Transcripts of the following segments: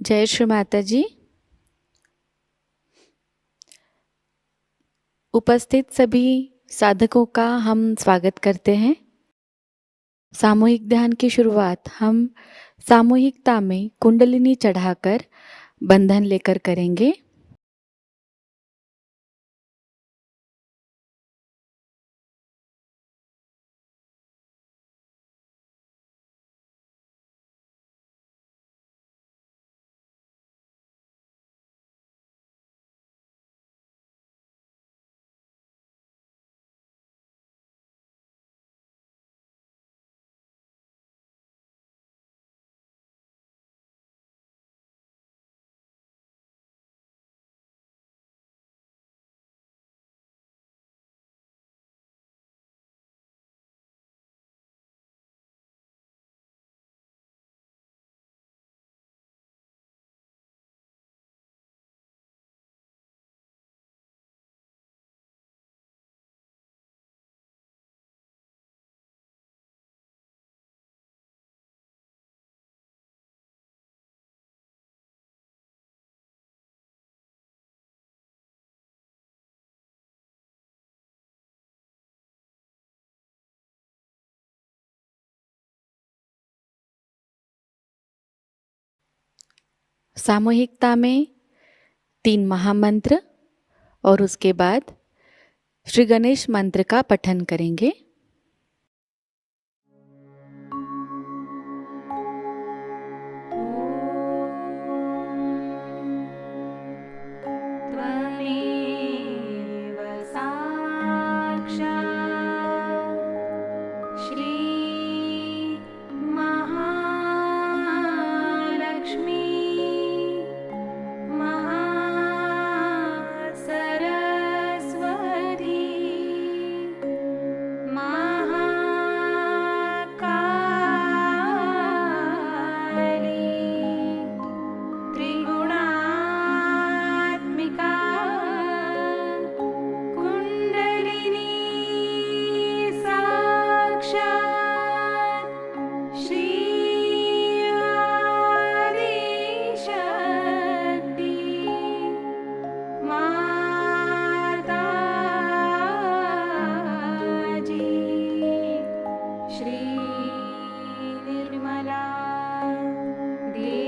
जय श्री माता जी। उपस्थित सभी साधकों का हम स्वागत करते हैं। सामूहिक ध्यान की शुरुआत हम सामूहिकता में कुंडलिनी चढ़ाकर बंधन लेकर करेंगे। सामूहिकता में 3 महामंत्र और उसके बाद श्री गणेश मंत्र का पठन करेंगे। त्वमेव साक्षात् श्री महालक्ष्मी महासरस्वती महाकाली त्रिगुणात्मिका कुण्डलिनी साक्षात् श्री आदिशक्ति माताजी श्री निर्मला देवी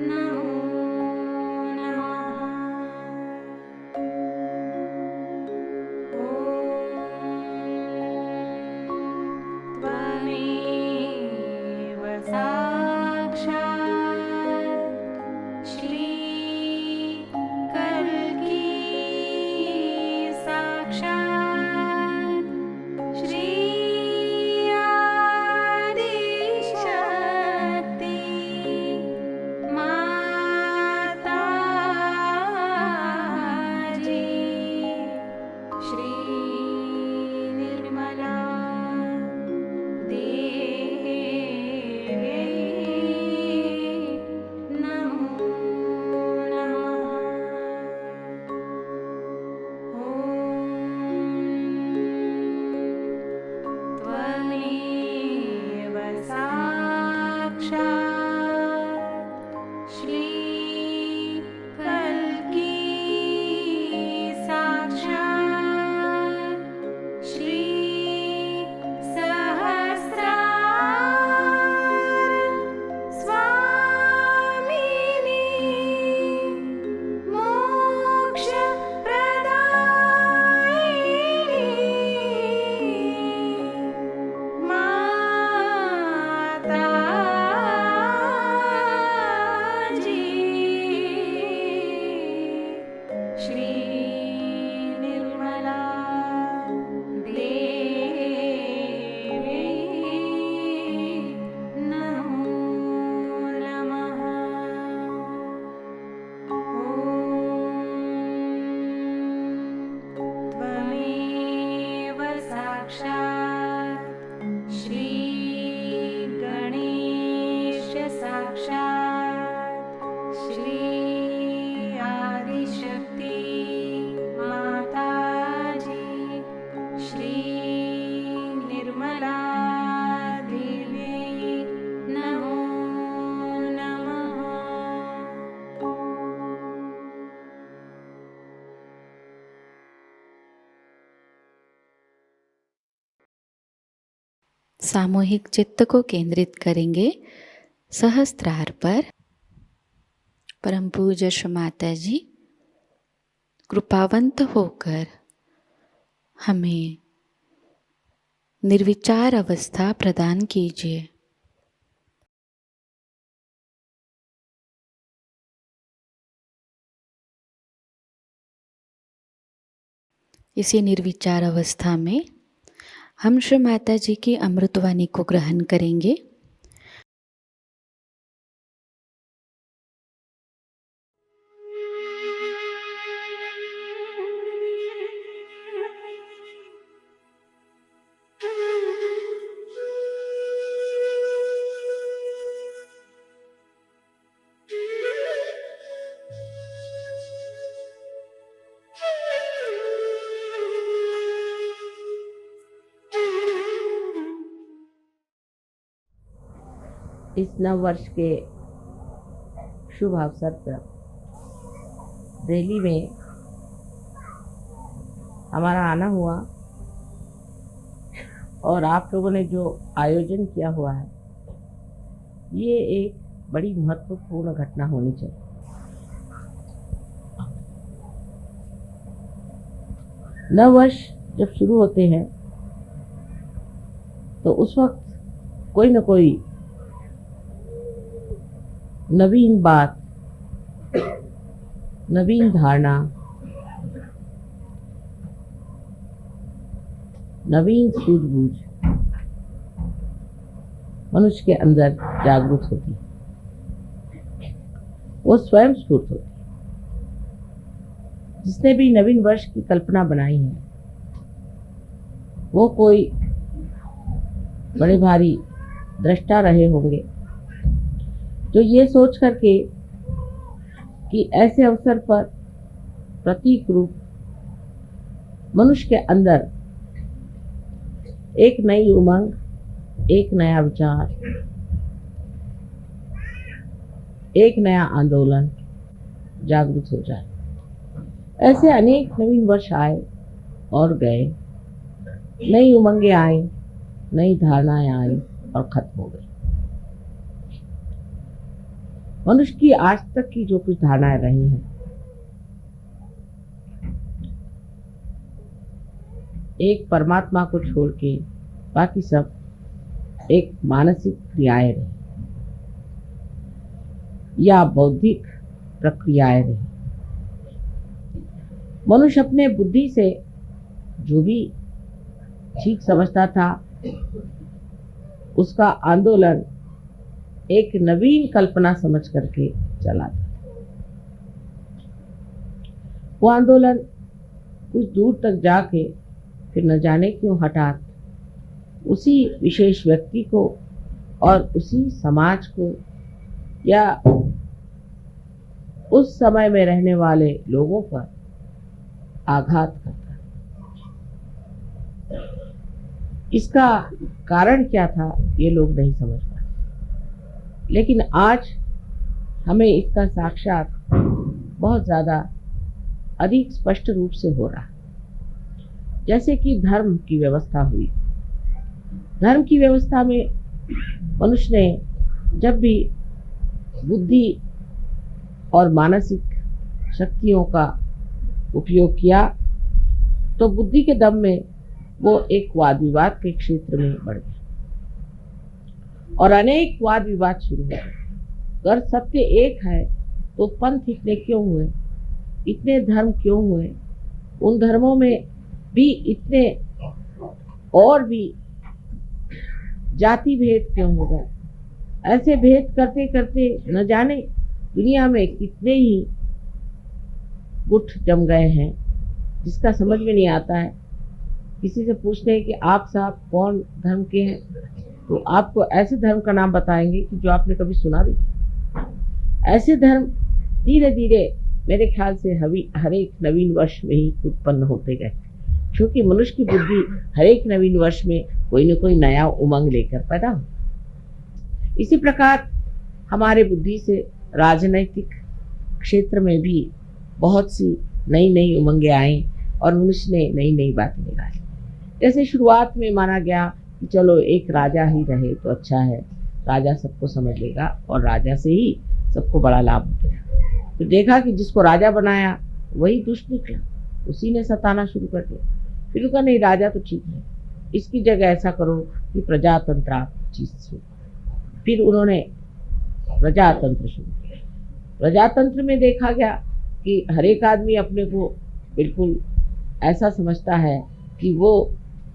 नमो नमः। त्वमेव साक्षात् श्री कल्की साक्षात् श्री आदिशक्ति माताजी श्री निर्मला देवी सामूहिक चित्त को केंद्रित करेंगे सहस्त्रार पर। परम पूज्य श्री माता जी कृपावंत होकर हमें निर्विचार अवस्था प्रदान कीजिए। इसी निर्विचार अवस्था में हम श्री माता जी की अमृतवाणी को ग्रहण करेंगे। इस नव वर्ष के शुभ अवसर पर दिल्ली में हमारा आना हुआ और आप लोगों ने जो आयोजन किया हुआ है, ये एक बड़ी महत्वपूर्ण घटना होनी चाहिए। नव वर्ष जब शुरू होते हैं तो उस वक्त कोई न कोई नवीन बात, नवीन धारणा, नवीन सूझबूझ मनुष्य के अंदर जागृत होती है। वो स्वयं स्फूर्त होती है। जिसने भी नवीन वर्ष की कल्पना बनाई है वो कोई बड़े भारी दृष्टा रहे होंगे जो ये सोच करके कि ऐसे अवसर पर प्रतीक रूप मनुष्य के अंदर एक नई उमंग, एक नया विचार, एक नया आंदोलन जागृत हो जाए। ऐसे अनेक नवीन वर्ष आए और गए, नई उमंगें आई, नई धारणाएं आई और खत्म हो गई। मनुष्य की आज तक की जो कुछ धारणाएं रही हैं, एक परमात्मा को छोड़ के बाकी सब एक मानसिक क्रियाएं रही या बौद्धिक प्रक्रियाएं रही। मनुष्य अपने बुद्धि से जो भी ठीक समझता था उसका आंदोलन एक नवीन कल्पना समझ करके चला था। वो आंदोलन कुछ दूर तक जाके फिर न जाने क्यों हठात उसी विशेष व्यक्ति को और उसी समाज को या उस समय में रहने वाले लोगों पर आघात करता है। इसका कारण क्या था ये लोग नहीं समझ पाए, लेकिन आज हमें इसका साक्षात बहुत ज़्यादा अधिक स्पष्ट रूप से हो रहा है। जैसे कि धर्म की व्यवस्था हुई। धर्म की व्यवस्था में मनुष्य ने जब भी बुद्धि और मानसिक शक्तियों का उपयोग किया तो बुद्धि के दम में वो एक वाद विवाद के क्षेत्र में बढ़ गया और अनेक वाद विवाद शुरू हो गए। अगर सत्य एक है तो पंथ इतने क्यों हुए, इतने धर्म क्यों हुए, उन धर्मों में भी इतने और भी जाति भेद क्यों हो गए। ऐसे भेद करते करते न जाने दुनिया में कितने ही गुट जम गए हैं जिसका समझ में नहीं आता है। किसी से पूछते हैं कि आप साहब कौन धर्म के हैं तो आपको ऐसे धर्म का नाम बताएंगे कि जो आपने कभी सुना भी। ऐसे धर्म धीरे धीरे मेरे ख्याल से हर एक नवीन वर्ष में ही उत्पन्न होते गए, क्योंकि मनुष्य की बुद्धि हर एक नवीन वर्ष में कोई न कोई नया उमंग लेकर पैदा हो। इसी प्रकार हमारे बुद्धि से राजनैतिक क्षेत्र में भी बहुत सी नई नई उमंगें आई और मनुष्य ने नई नई बातें निकाली। जैसे शुरुआत में माना गया कि चलो एक राजा ही रहे तो अच्छा है, राजा सबको समझ लेगा और राजा से ही सबको बड़ा लाभ होगा। तो देखा कि जिसको राजा बनाया वही दुष्ट निकला, उसी ने सताना शुरू कर दिया। फिर कहा नहीं, राजा तो ठीक है, इसकी जगह ऐसा करो कि प्रजातंत्र आप चीज शुरू। फिर उन्होंने प्रजातंत्र शुरू किया। प्रजातंत्र में देखा गया कि हर एक आदमी अपने को बिल्कुल ऐसा समझता है कि वो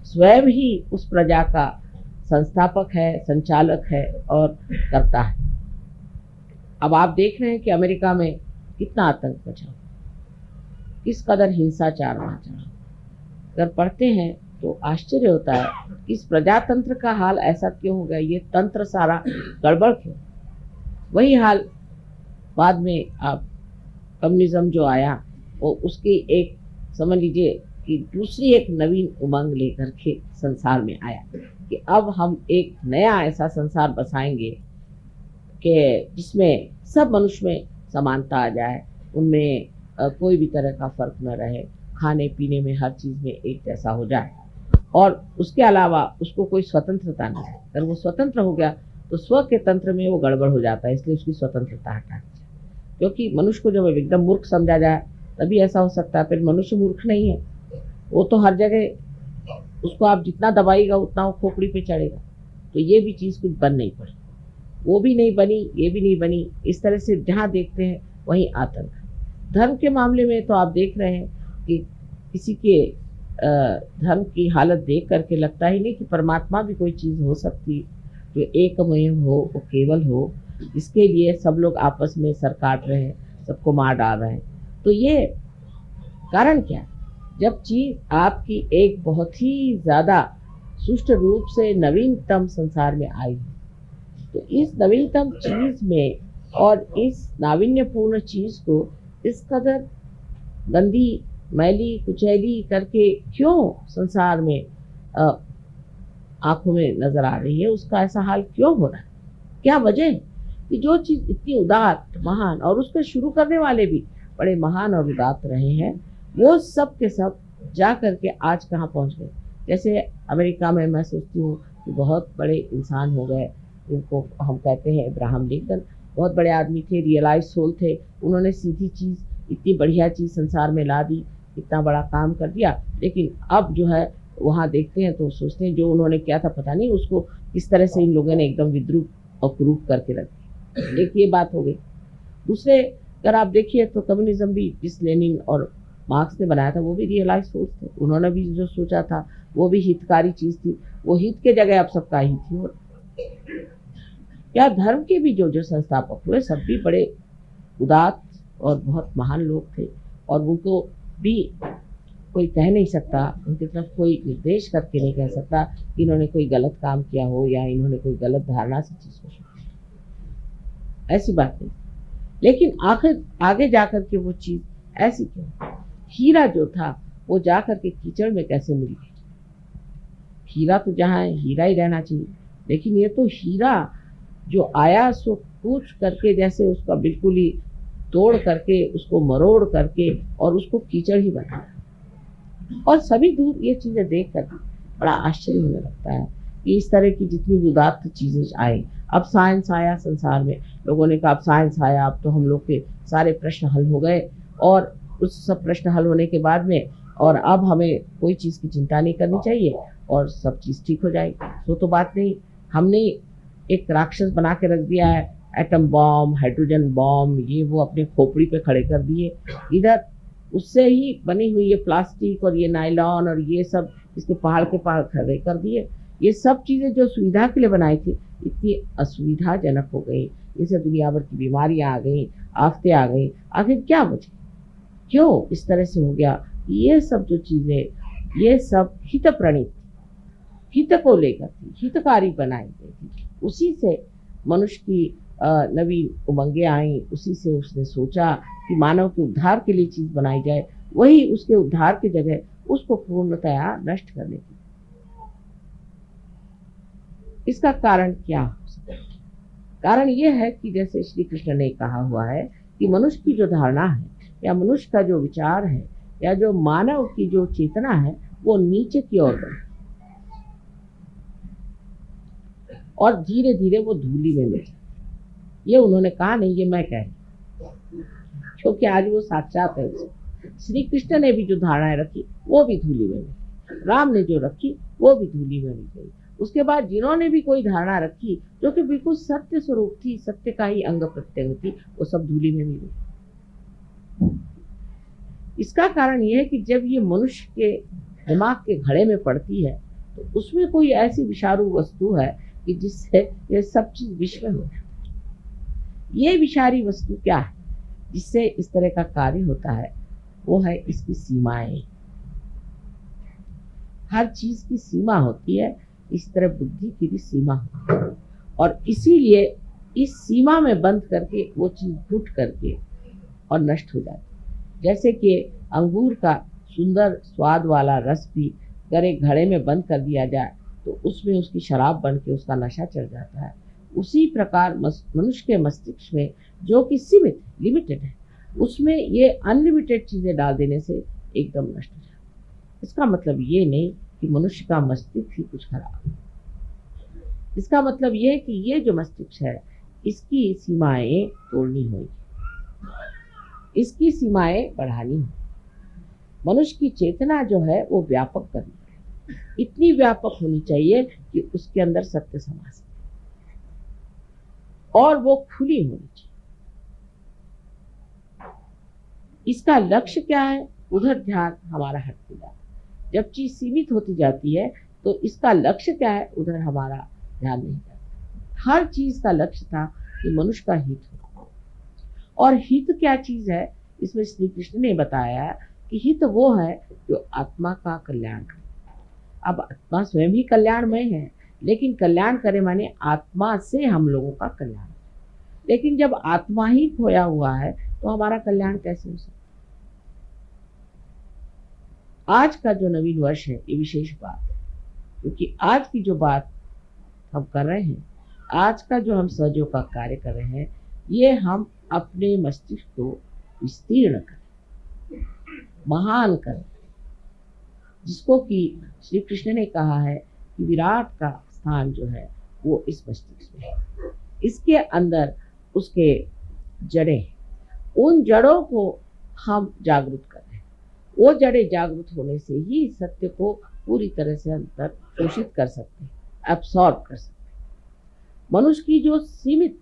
स्वयं ही उस प्रजा का संस्थापक है, संचालक है और करता है। अब आप देख रहे हैं कि अमेरिका में कितना आतंक मचा, किस कदर हिंसाचार वहाँ चला। अगर पढ़ते हैं तो आश्चर्य होता है कि इस प्रजातंत्र का हाल ऐसा क्यों हो गया, ये तंत्र सारा गड़बड़ क्यों। वही हाल बाद में आप कम्युनिज्म जो आया वो उसकी एक समझ लीजिए कि दूसरी एक नवीन उमंग लेकर के संसार में आया कि अब हम एक नया ऐसा संसार बसाएंगे कि जिसमें सब मनुष्य में समानता आ जाए, उनमें कोई भी तरह का फर्क न रहे, खाने पीने में हर चीज़ में एक जैसा हो जाए और उसके अलावा उसको कोई स्वतंत्रता नहीं है। अगर वो स्वतंत्र हो गया तो स्व के तंत्र में वो गड़बड़ हो जाता है, इसलिए उसकी स्वतंत्रता हटा दी जाए। क्योंकि मनुष्य को जब एकदम मूर्ख समझा जाए तभी ऐसा हो सकता है। फिर मनुष्य मूर्ख नहीं है, वो तो हर जगह उसको आप जितना दबाइएगा उतना वो खोपड़ी पे चढ़ेगा। तो ये भी चीज़ कुछ बन नहीं पड़ी, वो भी नहीं बनी, ये भी नहीं बनी। इस तरह से जहाँ देखते हैं वहीं आतंक। धर्म के मामले में तो आप देख रहे हैं कि किसी के धर्म की हालत देख करके लगता ही नहीं कि परमात्मा भी कोई चीज़ हो सकती जो एकमेव हो, वो केवल हो, इसके लिए सब लोग आपस में सर काट रहे हैं, सबको मार डाल रहे हैं। तो ये कारण क्या है? जब चीज़ आपकी एक बहुत ही ज़्यादा सुष्ट रूप से नवीनतम संसार में आई है, तो इस नवीनतम चीज़ में और इस नाविन्यपूर्ण चीज़ को इस कदर गंदी, मैली, कुचैली करके क्यों संसार में आंखों में नजर आ रही है, उसका ऐसा हाल क्यों हो रहा है? क्या वजह है कि जो चीज़ इतनी उदात्त, महान और उसके शुरू करने वाले भी बड़े महान और उदात्त रहे हैं, वो सब के सब जा करके आज कहाँ पहुँच गए। जैसे अमेरिका में मैं सोचती हूँ कि बहुत बड़े इंसान हो गए, उनको हम कहते हैं अब्राहम लिंकन, बहुत बड़े आदमी थे, रियलाइज सोल थे। उन्होंने सीधी चीज़, इतनी बढ़िया चीज़ संसार में ला दी, इतना बड़ा काम कर दिया। लेकिन अब जो है वहाँ देखते हैं तो सोचते हैं जो उन्होंने किया था पता नहीं उसको किस तरह से इन लोगों ने एकदम विद्रूप और कुरूप करके रख दिया। एक ये बात हो गई। दूसरे अगर आप देखिए तो कम्युनिज्म भी जिस लेनिन और मार्क्स ने बनाया था वो भी रियलाइज सोच थे। उन्होंने भी जो सोचा था वो भी हितकारी चीज़ थी, वो हित के जगह अब सबका ही थी। और क्या धर्म के भी जो संस्थापक हुए सब भी बड़े उदात्त और बहुत महान लोग थे, और उनको भी कोई कह नहीं सकता, उनकी तरफ कोई निर्देश करके नहीं कह सकता कि इन्होंने कोई गलत काम किया हो या इन्होंने कोई गलत धारणा से चीज़ को सोचा, ऐसी बात नहीं। लेकिन आखिर आगे जाकर के वो चीज़ ऐसी क्यों? हीरा जो था वो जाकर के कीचड़ में कैसे मिल गया? हीरा तो जहाँ है हीरा ही रहना चाहिए, लेकिन ये तो हीरा जो आया सो कूच करके, जैसे उसका बिल्कुल ही तोड़ करके, उसको मरोड़ करके और उसको कीचड़ ही बनाया। और सभी दूर ये चीज़ें देख कर बड़ा आश्चर्य होने लगता है कि इस तरह की जितनी उदात्त चीज़ें आई। अब साइंस आया संसार में, लोगों ने कहा अब साइंस आया, अब तो हम लोग के सारे प्रश्न हल हो गए, और उस सब प्रश्न हल होने के बाद में और अब हमें कोई चीज़ की चिंता नहीं करनी चाहिए और सब चीज़ ठीक हो जाएगी। तो बात नहीं, हमने एक राक्षस बना के रख दिया है, एटम बॉम्ब, हाइड्रोजन बॉम्ब, ये वो अपने खोपड़ी पे खड़े कर दिए। इधर उससे ही बनी हुई ये प्लास्टिक और ये नायलॉन और ये सब इसके पहाड़ के पहाड़ खड़े कर दिए। ये सब चीज़ें जो सुविधा के लिए बनाई थी इतनी असुविधाजनक हो गई, इससे दुनिया भर की बीमारियां आ गई, आफतें आ गई। आखिर क्या वजह, क्यों इस तरह से हो गया? ये सब जो चीज़ें, ये सब हित प्रणीत, हित को लेकर थी, हितकारी बनाई गई थी। उसी से मनुष्य की नवीन उमंगें आई, उसी से उसने सोचा कि मानव के उद्धार के लिए चीज़ बनाई जाए, वही उसके उद्धार की जगह उसको पूर्णतया नष्ट करने की। इसका कारण क्या हो सकता है? कारण यह है कि जैसे श्री कृष्ण ने कहा हुआ है कि मनुष्य की जो धारणा है या मनुष्य का जो विचार है या जो मानव की जो चेतना है वो नीचे की ओर बढ़े। और धीरे धीरे वो धूली में मिल जाती है। ये उन्होंने कहा नहीं, ये मैं कह रही हूँ, क्योंकि आज वो साक्षात है। श्री कृष्ण ने भी जो धारणाएं रखी वो भी धूली में मिल, राम ने जो रखी वो भी धूली में मिल गई। उसके बाद जिन्होंने भी कोई धारणा रखी जो कि बिल्कुल सत्य स्वरूप थी, सत्य का ही अंग प्रत्यंग थी, वो सब धूली में मिल गई। इसका कारण यह है कि जब ये मनुष्य के दिमाग के घड़े में पड़ती है तो उसमें कोई ऐसी विषारू वस्तु है कि जिससे ये सब चीज विश्व हो जाती है। ये विषारी वस्तु क्या है जिससे इस तरह का कार्य होता है? वो है इसकी सीमाएं। हर चीज की सीमा होती है, इस तरह बुद्धि की भी सीमा होती है, और इसीलिए इस सीमा में बंद करके वो चीज घुट करके और नष्ट हो जाती है। जैसे कि अंगूर का सुंदर स्वाद वाला रस भी अगर एक घड़े में बंद कर दिया जाए तो उसमें उसकी शराब बन के उसका नशा चढ़ जाता है। उसी प्रकार मनुष्य के मस्तिष्क में जो कि सीमित लिमिटेड है, उसमें ये अनलिमिटेड चीजें डाल देने से एकदम नष्ट हो जाता है। इसका मतलब ये नहीं कि मनुष्य का मस्तिष्क ही कुछ खराब है। इसका मतलब ये है कि ये जो मस्तिष्क है इसकी सीमाएं तोड़नी होगी, इसकी सीमाएं बढ़ानी होगी। मनुष्य की चेतना जो है वो व्यापक करनी है, इतनी व्यापक होनी चाहिए कि उसके अंदर सत्य समा सके और वो खुली होनी चाहिए। इसका लक्ष्य क्या है? उधर ध्यान हमारा हटते जाता है। जब चीज सीमित होती जाती है तो इसका लक्ष्य क्या है? उधर हमारा ध्यान नहीं जाता। हर चीज का लक्ष्य था कि मनुष्य का हित हो, और हित क्या चीज है? इसमें श्री कृष्ण ने बताया कि हित वो है जो आत्मा का कल्याण करे। अब आत्मा स्वयं ही कल्याणमय है, लेकिन कल्याण करे माने आत्मा से हम लोगों का कल्याण। लेकिन जब आत्मा ही खोया हुआ है तो हमारा कल्याण कैसे हो सकता? आज का जो नवीन वर्ष है ये विशेष बात है, क्योंकि आज की जो बात हम कर रहे हैं, आज का जो हम सहयोग का कार्य कर रहे हैं, ये हम अपने मस्तिष्क को विस्तीर्ण करें, महान करें, जिसको कि श्री कृष्ण ने कहा है कि विराट का स्थान जो है वो इस मस्तिष्क में है। इसके अंदर उसके जड़ें, उन जड़ों को हम जागृत कर रहे हैं। वो जड़ें जागृत होने से ही सत्य को पूरी तरह से अंतर शोषित कर सकते हैं, एब्सॉर्ब कर सकते हैं। मनुष्य की जो सीमित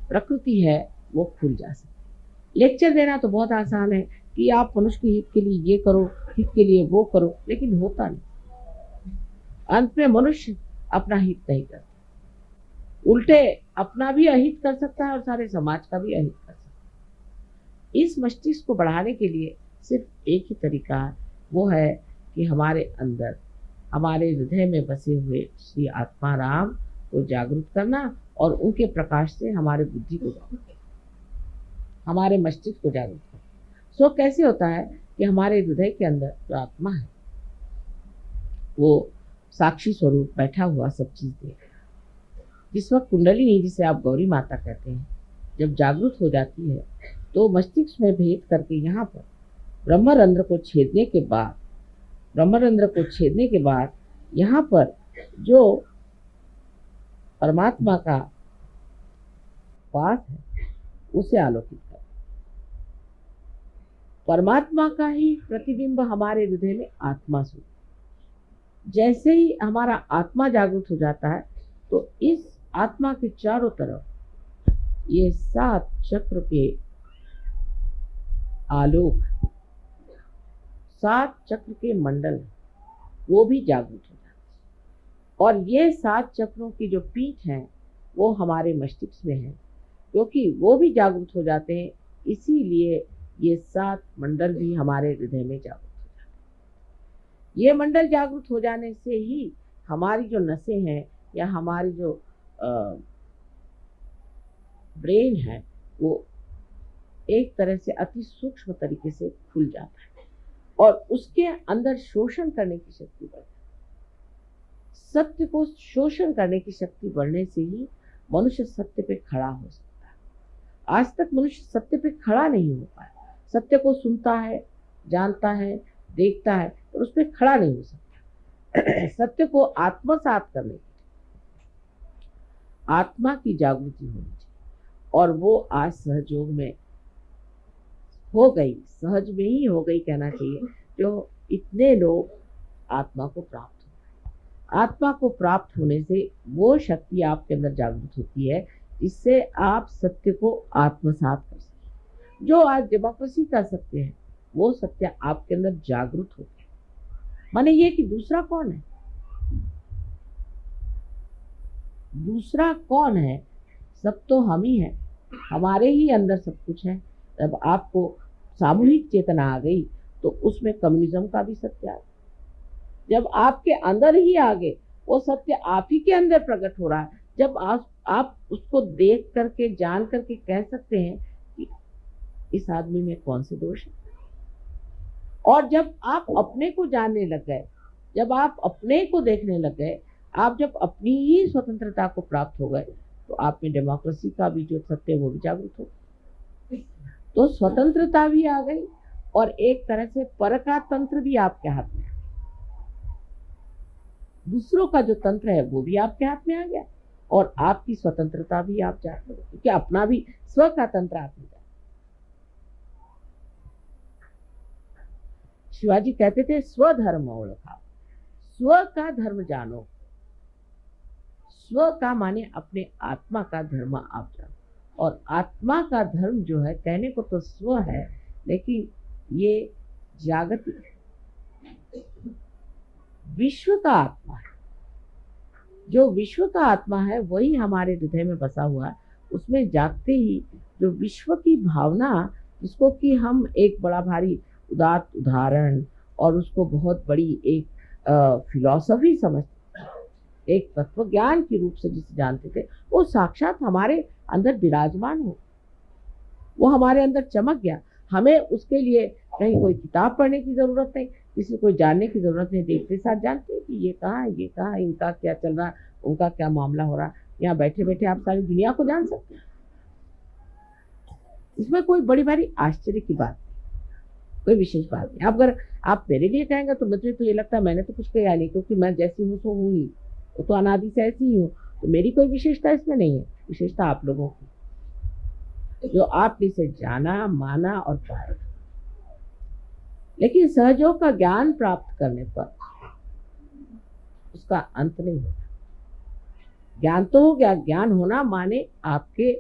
प्रकृति है वो खुल जा सकती है। लेक्चर देना तो बहुत आसान है कि आप मनुष्य के हित के लिए ये करो, हित के लिए वो करो, लेकिन होता नहीं। अंत में मनुष्य अपना हित नहीं करता, उल्टे अपना भी अहित कर सकता है और सारे समाज का भी अहित कर सकता है। इस मस्तिष्क को बढ़ाने के लिए सिर्फ एक ही तरीका है, वो है कि हमारे अंदर, हमारे हृदय में बसे हुए श्री आत्मा राम को जागरूक करना और उनके प्रकाश से हमारे बुद्धि को जागरूक करना, हमारे मस्तिष्क को जागरूक करना। सो कैसे होता है कि हमारे हृदय के अंदर जो आत्मा है वो साक्षी स्वरूप बैठा हुआ सब चीज देख रहा है। जिस वक्त कुंडलिनी, जिसे आप गौरी माता कहते हैं, जब जागृत हो जाती है तो मस्तिष्क में भेद करके यहाँ पर ब्रह्मरंध्र को छेदने के बाद यहाँ पर जो परमात्मा का वास है उसे आलोकित कर, परमात्मा का ही प्रतिबिंब हमारे हृदय में आत्मा स्वरूप। जैसे ही हमारा आत्मा जागृत हो जाता है तो इस आत्मा के चारों तरफ ये 7 चक्र के आलोक, 7 चक्र के मंडल वो भी जागृत हो जाते हैं। और ये 7 चक्रों की जो पीठ है वो हमारे मस्तिष्क में है, क्योंकि वो भी जागृत हो जाते हैं, इसीलिए ये 7 मंडल भी हमारे हृदय में जागृत हो जाते हैं। ये मंडल जागृत हो जाने से ही हमारी जो नसें हैं या हमारी जो ब्रेन है वो एक तरह से अति सूक्ष्म तरीके से खुल जाता है और उसके अंदर शोषण करने की शक्ति बढ़ती है। सत्य को शोषण करने की शक्ति बढ़ने से ही मनुष्य सत्य पे खड़ा हो सकता है। आज तक मनुष्य सत्य पे खड़ा नहीं हो पाया। सत्य को सुनता है, जानता है, देखता है, पर उस पर खड़ा नहीं हो सकता। सत्य को आत्मसात करने आत्मा की जागृति होनी चाहिए। और वो आज सहयोग में हो गई, सहज में ही हो गई कहना चाहिए, जो इतने लोग आत्मा को प्राप्त हो। आत्मा को प्राप्त होने से वो शक्ति आपके अंदर जागृत होती है जिससे आप सत्य को आत्मसात कर सकते। जो आज डेमोक्रेसी का सत्य है वो सत्य आपके अंदर जागृत हो गया। माने ये कि दूसरा कौन है, दूसरा कौन है, सब तो हम ही हैं, हमारे ही अंदर सब कुछ है। जब आपको सामूहिक चेतना आ गई तो उसमें कम्युनिज्म का भी सत्य आ गया। जब आपके अंदर ही आ गए, वो सत्य आप ही के अंदर प्रकट हो रहा है। जब आप उसको देख करके जान करके कह सकते हैं कि इस आदमी में कौन से दोष है। और जब आप अपने को जानने लग गए, जब आप अपने को देखने लग गए, आप जब अपनी ही स्वतंत्रता को प्राप्त हो गए, तो आप में डेमोक्रेसी का भी जो सत्य है वो भी जागृत हो। तो स्वतंत्रता भी आ गई और एक तरह से पर का तंत्र भी आपके हाथ में, दूसरों का जो तंत्र है वो भी आपके हाथ में आ गया और आपकी स्वतंत्रता भी आप जानते हो, क्योंकि अपना भी स्व का तंत्र आप में। शिवाजी कहते थे स्वधर्म ओळखा, स्व का धर्म जानो। स्व का माने अपने आत्मा का धर्म आप जानो। और आत्मा का धर्म जो है, कहने को तो स्व है लेकिन ये जागतिक विश्व का आत्मा है। जो विश्व का आत्मा है वही हमारे हृदय में बसा हुआ है। उसमें जागते ही जो विश्व की भावना, जिसको कि हम एक बड़ा भारी उदात्त उदाहरण और उसको बहुत बड़ी एक फिलॉसफी समझते, एक तत्व ज्ञान के रूप से जिसे जानते थे, वो साक्षात हमारे अंदर विराजमान हो, वो हमारे अंदर चमक गया। हमें उसके लिए कहीं कोई किताब पढ़ने की जरूरत नहीं, किसी को जानने की जरूरत नहीं। देखते साथ जानते हैं कि ये कहाँ है, ये कहाँ है, इनका क्या चल रहा है, उनका क्या मामला हो रहा है। यहाँ बैठे बैठे आप सारी दुनिया को जान सकते हैं। इसमें कोई बड़ी भारी आश्चर्य की बात नहीं, कोई विशेष बात नहीं। अगर आप मेरे लिए कहेंगे तो मुझे तो ये लगता है मैंने तो कुछ कहा नहीं, क्योंकि मैं जैसी हूँ सो हूँ ही, वो तो अनादि से ऐसी ही हूँ। तो मेरी कोई विशेषता इसमें नहीं है, विशेषता आप लोगों की, जो आपने इसे जाना, माना और पाया। लेकिन सहयोग का ज्ञान प्राप्त करने पर उसका अंत नहीं होता। ज्ञान तो हो गया, ज्ञान होना माने आपके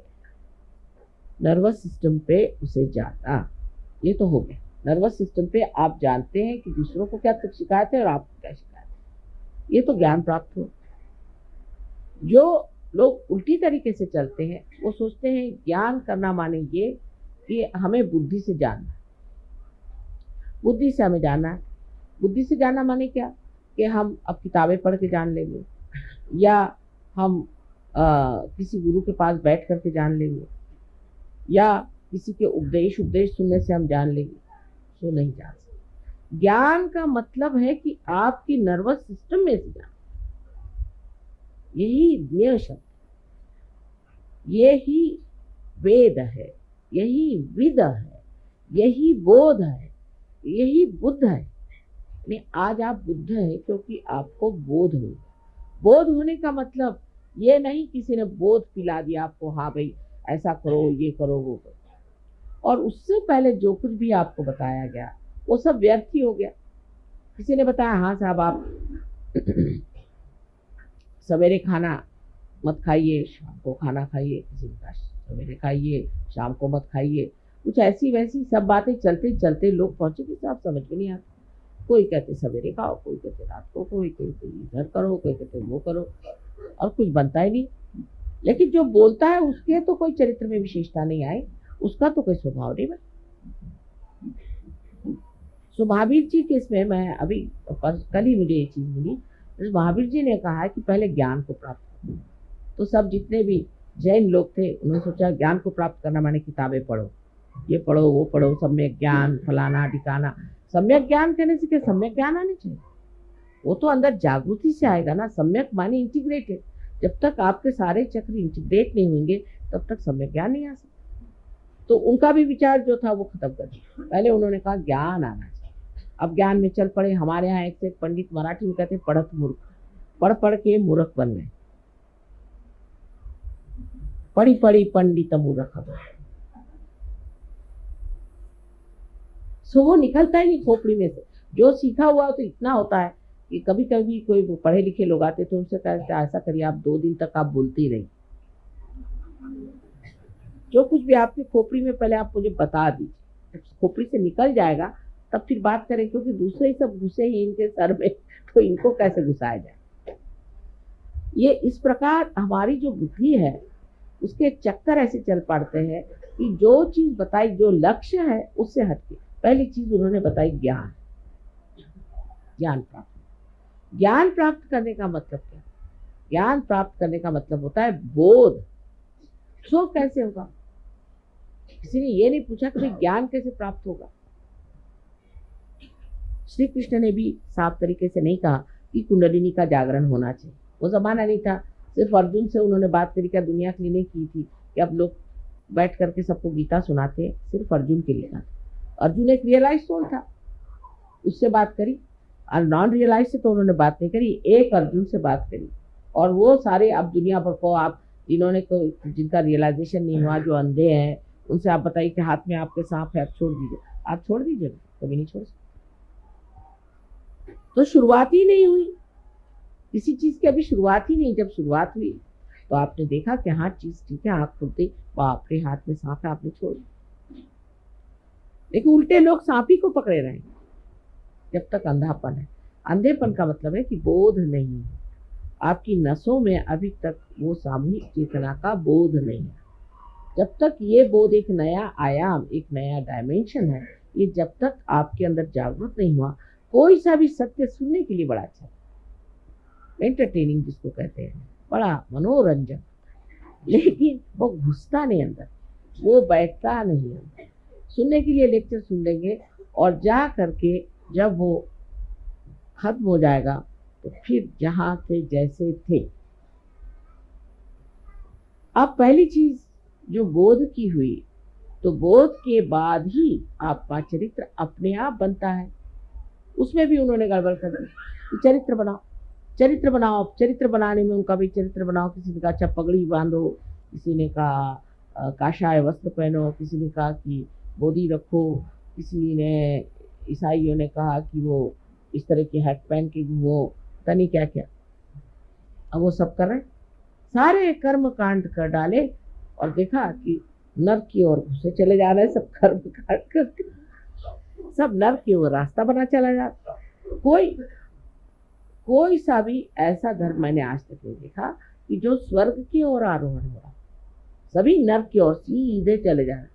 नर्वस सिस्टम पे उसे जाना, ये तो हो गया। नर्वस सिस्टम पे आप जानते हैं कि दूसरों को क्या तक शिकायत है और आपको क्या शिकायत है, ये तो ज्ञान प्राप्त हो। जो लोग उल्टी तरीके से चलते हैं वो सोचते हैं ज्ञान करना माने ये कि हमें बुद्धि से जानना, बुद्धि से हमें जानना है। बुद्धि से जानना माने क्या कि हम अब किताबें पढ़ के जान लेंगे, या हम किसी गुरु के पास बैठ करके जान लेंगे, या किसी के उपदेश सुनने से हम जान लेंगे। तो नहीं जान सकते। ज्ञान का मतलब है कि आपकी नर्वस सिस्टम में से जान, यही ज्ञेय शब्द, यही वेद है, यही विद है, यही बोध है, यही बुद्ध है। नहीं, आज आप बुद्ध हैं क्योंकि आपको बोध हो। बोध होने का मतलब ये नहीं किसी ने बोध पिला दिया आपको, हाँ भाई ऐसा करो, ये करो, वो करो, और उससे पहले जो कुछ भी आपको बताया गया वो सब व्यर्थ ही हो गया। किसी ने बताया हाँ साहब आप सवेरे खाना मत खाइए, शाम को खाना खाइए, किसी ने कहा सवेरे खाइए शाम को मत खाइए, कुछ ऐसी वैसी सब बातें चलते चलते लोग पहुंचे कि साहब समझ में नहीं आता। कोई कहते सवेरे खाओ, कोई कहते रात को, कोई कहते इधर करो, कोई कहते वो करो, और कुछ बनता ही नहीं। लेकिन जो बोलता है उसके तो कोई चरित्र में विशेषता नहीं आई, उसका तो कोई स्वभाव नहीं बना। सो महावीर जी के इसमें मैं अभी कल ही मुझे ये चीज मिली, महावीर जी ने कहा है कि पहले ज्ञान को प्राप्त करो। तो सब जितने भी जैन लोग थे उन्होंने सोचा ज्ञान को प्राप्त करना माने किताबें पढ़ो, ये पढ़ो वो पढ़ो, सम्यक ज्ञान फलाना ठिकाना। सम्यक ज्ञान कहने से क्या सम्यक ज्ञान आने चाहिए, वो तो अंदर जागृति से आएगा ना। सम्यक माने इंटीग्रेटेड। जब तक आपके सारे चक्र इंटीग्रेट नहीं होंगे तब तक सम्यक ज्ञान नहीं आ सकता। तो उनका भी विचार जो था वो खत्म कर दिया। पहले उन्होंने कहा ज्ञान आना चाहिए, अब ज्ञान में चल पड़े। हमारे यहाँ एक से एक पंडित मराठी में कहते पढ़त मूर्ख, पढ़ पढ़ के मूर्ख बन गए। पड़ी पड़ी पंडित मूर्ख। सो वो निकलता ही नहीं खोपड़ी में से। जो सीखा हुआ तो इतना होता है कि कभी कभी कोई पढ़े लिखे लोग आते तो उनसे कहते ऐसा करिए आप 2 दिन तक आप बोलते ही रहिए, जो कुछ भी आपकी खोपड़ी में पहले आप मुझे बता दीजिए, जब खोपड़ी से निकल जाएगा तब फिर बात करें, क्योंकि दूसरे ही सब घुसे ही इनके सर में, तो इनको कैसे घुसाया जाए। ये इस प्रकार हमारी जो बुद्धि है उसके चक्कर ऐसे चल पड़ते हैं कि जो चीज बताई, जो लक्ष्य है उससे हटके। पहली चीज उन्होंने बताई ज्ञान। ज्ञान प्राप्त, ज्ञान प्राप्त करने का मतलब क्या? ज्ञान प्राप्त करने का मतलब होता है बोध। सो कैसे होगा? किसी ने ये नहीं पूछा कि भाई ज्ञान कैसे प्राप्त होगा। श्री कृष्ण ने भी साफ तरीके से नहीं कहा कि कुंडलिनी का जागरण होना चाहिए। वो जमाना नहीं था, सिर्फ अर्जुन से उन्होंने बात करी, क्या दुनिया के लिए नहीं की थी कि अब लोग बैठ करके सबको गीता सुनाते, सिर्फ अर्जुन के लिए था। अर्जुन एक रियलाइज सोल था, उससे बात करी, और नॉन रियलाइज से तो उन्होंने बात नहीं करी, एक अर्जुन से बात करी। और वो सारे अब दुनिया भर को आप जिन्होंने जिनका रियलाइजेशन नहीं हुआ, जो अंधे हैं, उनसे आप बताइए कि हाथ में आपके सांप है, आप छोड़ दीजिए, आप छोड़ दीजिए, कभी नहीं छोड़ सकते। तो शुरुआत ही नहीं हुई किसी चीज की, अभी शुरुआत ही नहीं। जब शुरुआत हुई तो आपने देखा कि हाँ चीज ठीक है, आंख खुलते बाप रे हाथ में सांप है, आपने छोड़ दिया। लेकिन उल्टे लोग सांप ही को पकड़े रहे जब तक अंधापन है। अंधेपन का मतलब है कि बोध नहीं है, आपकी नसों में अभी तक वो सामूहिक चेतना का बोध नहीं है। जब तक ये बोध एक नया आयाम, एक नया डायमेंशन है, ये जब तक आपके अंदर जागृत नहीं हुआ, कोई सा भी सत्य सुनने के लिए बड़ा अच्छा, एंटरटेनिंग जिसको कहते हैं, बड़ा मनोरंजन, लेकिन वो घुसता नहीं अंदर, वो बैठता नहीं अंदर। सुनने के लिए लेक्चर सुन लेंगे और जा करके जब वो खत्म हो जाएगा तो फिर जहां थे जैसे थे। अब पहली चीज जो बोध की हुई, तो बोध के बाद ही आपका चरित्र अपने आप बनता है। उसमें भी उन्होंने गड़बड़ कर दी। चरित्र बनाओ, चरित्र बनाओ। चरित्र बनाने में उनका भी चरित्र बनाओ। किसी ने कहा अच्छा पगड़ी बांधो, किसी ने कहा काशाय वस्त्र पहनो, किसी ने कहा कि बोधी रखो, किसी ने, ईसाइयों ने कहा कि वो इस तरह की हैट पहन के घूमो, पता नहीं क्या क्या। अब वो सब कर रहे, सारे कर्म कांड कर डाले और देखा कि नर्क की ओर घुसे चले जा रहे हैं। सब कर्म कांड करके सब नर्क की ओर रास्ता बना चला जाता। कोई सा भी ऐसा धर्म मैंने आज तक नहीं देखा कि जो स्वर्ग की ओर आरोहण हो रहा, सभी नर्क की ओर सीधे चले जा रहे।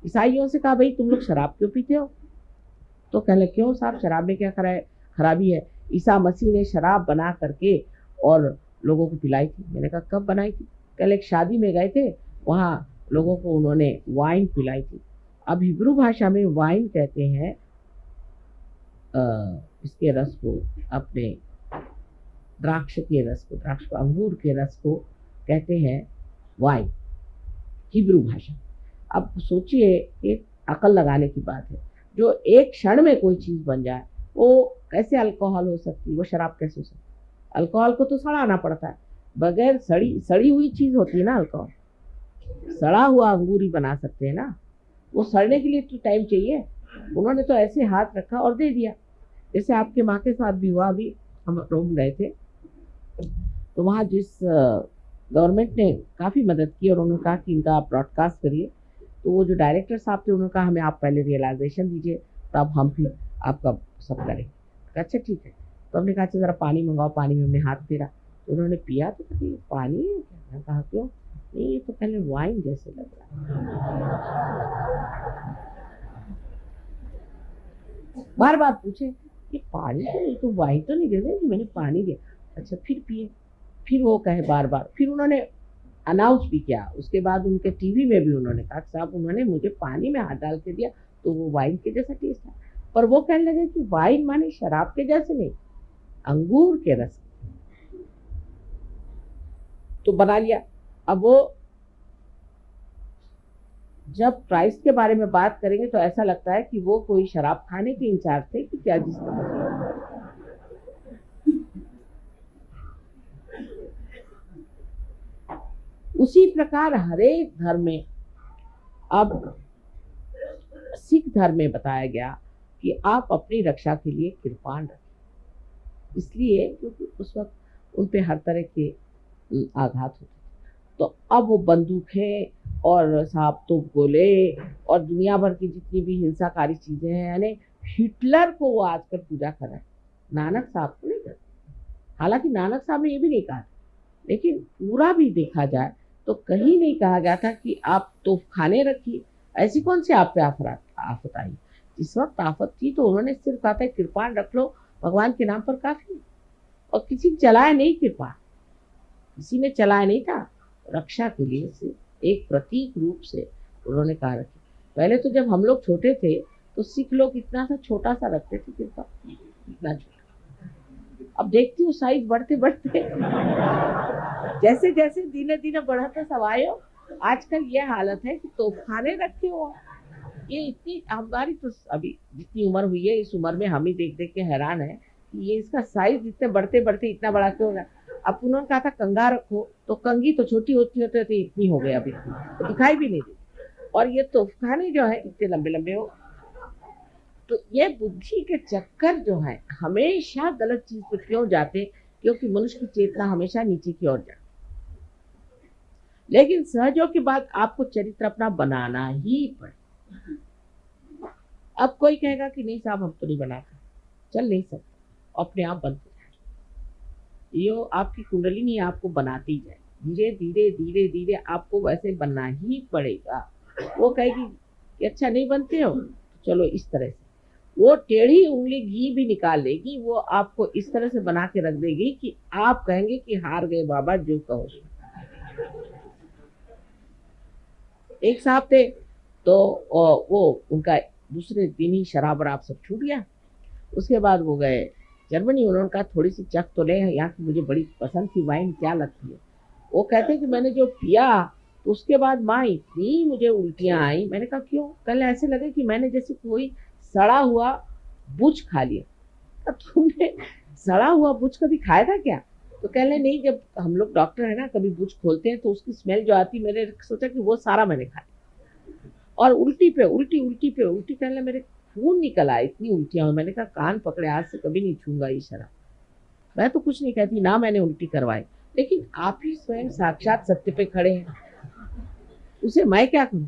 ईसाइयों से कहा भाई तुम लोग शराब क्यों पीते हो? तो कहने क्यों साहब, शराब में क्या खराबी है? ईसा मसीह ने शराब बना करके और लोगों को पिलाई थी। मैंने कहा कब बनाई थी? कल एक शादी में गए थे, वहाँ लोगों को उन्होंने वाइन पिलाई थी। अब हिब्रू भाषा में वाइन कहते हैं इसके रस को, अपने द्राक्ष के रस को, द्राक्ष को, अंगूर के रस को कहते हैं वाइन, हिब्रू भाषा। अब सोचिए, एक अकल लगाने की बात है, जो एक क्षण में कोई चीज बन जाए वो कैसे अल्कोहल हो सकती, वो शराब कैसे हो सकती? अल्कोहल को तो सड़ाना पड़ता है, बगैर सड़ी हुई चीज होती है ना अल्कोहल। सड़ा हुआ अंगूर ही बना सकते हैं ना, वो सड़ने के लिए तो टाइम चाहिए। उन्होंने तो ऐसे हाथ रखा और दे दिया। जैसे आपके माँ के साथ भी हुआ, अभी हम रोम गए थे तो वहाँ जिस गवर्नमेंट ने काफ़ी मदद की और उन्होंने कहा कि इनका आप ब्रॉडकास्ट करिए, तो वो जो डायरेक्टर साहब थे उन्होंने कहा हमें आप पहले रियलाइजेशन दीजिए तब हम फिर आपका सब करें। अच्छा ठीक है, तो हमने कहा अच्छा ज़रा पानी मंगाओ। पानी में हमने हाथ फेरा तो उन्होंने पिया, तो कहते पानी है क्या? मैंने कहा क्यों? नहीं ये तो पहले वाइन जैसे लग रहा है। बार बार पूछे ये पानी तो नहीं, तो वाइन तो नहीं दे रहे, मैंने पानी दिया। अच्छा फिर पिए, फिर वो कहे बार बार। फिर उन्होंने अनाउंस भी किया, उसके बाद उनके टीवी में भी उन्होंने कहा साहब उन्होंने मुझे पानी में हाथ डाल के दिया तो वो वाइन के जैसा टेस्ट है। पर वो कहने लगे कि वाइन माने शराब के जैसे नहीं, अंगूर के रस। तो बना लिया। अब वो जब प्राइस के बारे में बात करेंगे तो ऐसा लगता है कि वो कोई शराब खाने के इंचार्ज थे कि क्या, जिस उसी प्रकार हरेक धर्म में, अब सिख धर्म में बताया गया कि आप अपनी रक्षा के लिए कृपाण रखें, इसलिए क्योंकि उस वक्त उन पे हर तरह के आघात होते। तो अब वो बंदूकें और साहब तो गोले और दुनिया भर की जितनी भी हिंसाकारी चीजें हैं, यानी हिटलर को वो आजकल पूजा कर रहे हैं, नानक साहब को नहीं करते। हालांकि नानक साहब ने ये भी नहीं कहा, लेकिन पूरा भी देखा जाए तो कहीं नहीं कहा गया था कि आप तोपखाने रखिए। ऐसी कौन सी आप पे आफत आई? जिस वक्त आफत थी तो उन्होंने सिर्फ कहा था कृपाण रख लो, भगवान के नाम पर काफी। और किसी ने चलाया नहीं कृपाण, किसी ने चलाया नहीं था, रक्षा के लिए से एक प्रतीक रूप से उन्होंने कहा रखी। पहले तो जब हम लोग छोटे थे तो सिख लोग इतना सा छोटा सा रखते थे कृपा, इतना छोटा। अब देखती हूँ साइज बढ़ते बढ़ते जैसे जैसे धीरे धीरे बढ़ता सब आयो, आजकल ये हालत है कि तोपखाने रखे हो। ये इतनी, हमारी तो अभी जितनी उम्र हुई है, इस उम्र में हम ही देख देख के हैरान है कि ये इसका साइज इतने बढ़ते बढ़ते इतना बड़ा क्यों हो गया। अब उन्होंने कहा था कंगा रखो, तो कंगी तो छोटी होती होते होते इतनी हो गई, अब इतनी तो दिखाई भी नहीं देती। और ये तोपखाने जो है इतने लंबे लंबे हो। तो ये बुद्धि के चक्कर जो है हमेशा गलत चीज पे क्यों जाते, क्योंकि मनुष्य की चेतना हमेशा नीचे की ओर जाती। लेकिन सहयोग की बात, आपको चरित्र अपना बनाना ही पड़े। अब कोई कहेगा कि नहीं साहब हम तो नहीं बनाते, चल नहीं सकते, अपने आप बनते जाए। यो आपकी कुंडली नहीं आपको बनाती जाए, धीरे धीरे धीरे धीरे आपको वैसे बनना ही पड़ेगा। वो कहेगी कि अच्छा नहीं बनते हो, चलो इस तरह से, वो टेढ़ी उंगली घी भी निकाल लेगी, वो आपको इस तरह से बना के रख देगी कि आप कहेंगे कि हार गए बाबा, जो कहो। एक साहब थे तो वो उनका दूसरे दिन ही शराब वराब सब छूट गया। उसके बाद वो गए जर्मनी, उन्होंने कहा थोड़ी सी चख तो ले, यहाँ की मुझे बड़ी पसंद थी वाइन, क्या लगती है। वो कहते कि मैंने जो पिया तो उसके बाद माँ इतनी मुझे उल्टियाँ आई। मैंने कहा क्यों? कल ऐसे लगे कि मैंने जैसे कोई सड़ा हुआ बुच खा लिया। अब तुमने सड़ा हुआ बुच कभी खाया था क्या? तो कह रहे नहीं, जब हम लोग डॉक्टर है ना, कभी बुच खोलते हैं तो उसकी स्मेल जो आती, मैंने सोचा कि वो सारा मैंने खाया। और उल्टी पे उल्टी, उल्टी पे उल्टी, कहने मेरे खून निकल आया, इतनी उल्टियां हुई। मैंने कहा कान पकड़े, आज से कभी नहीं छूंगा ये शराब। मैं तो कुछ नहीं कहती ना, मैंने उल्टी करवाई, लेकिन आप ही स्वयं साक्षात सत्य पे खड़े हैं, उसे मैं क्या करूं?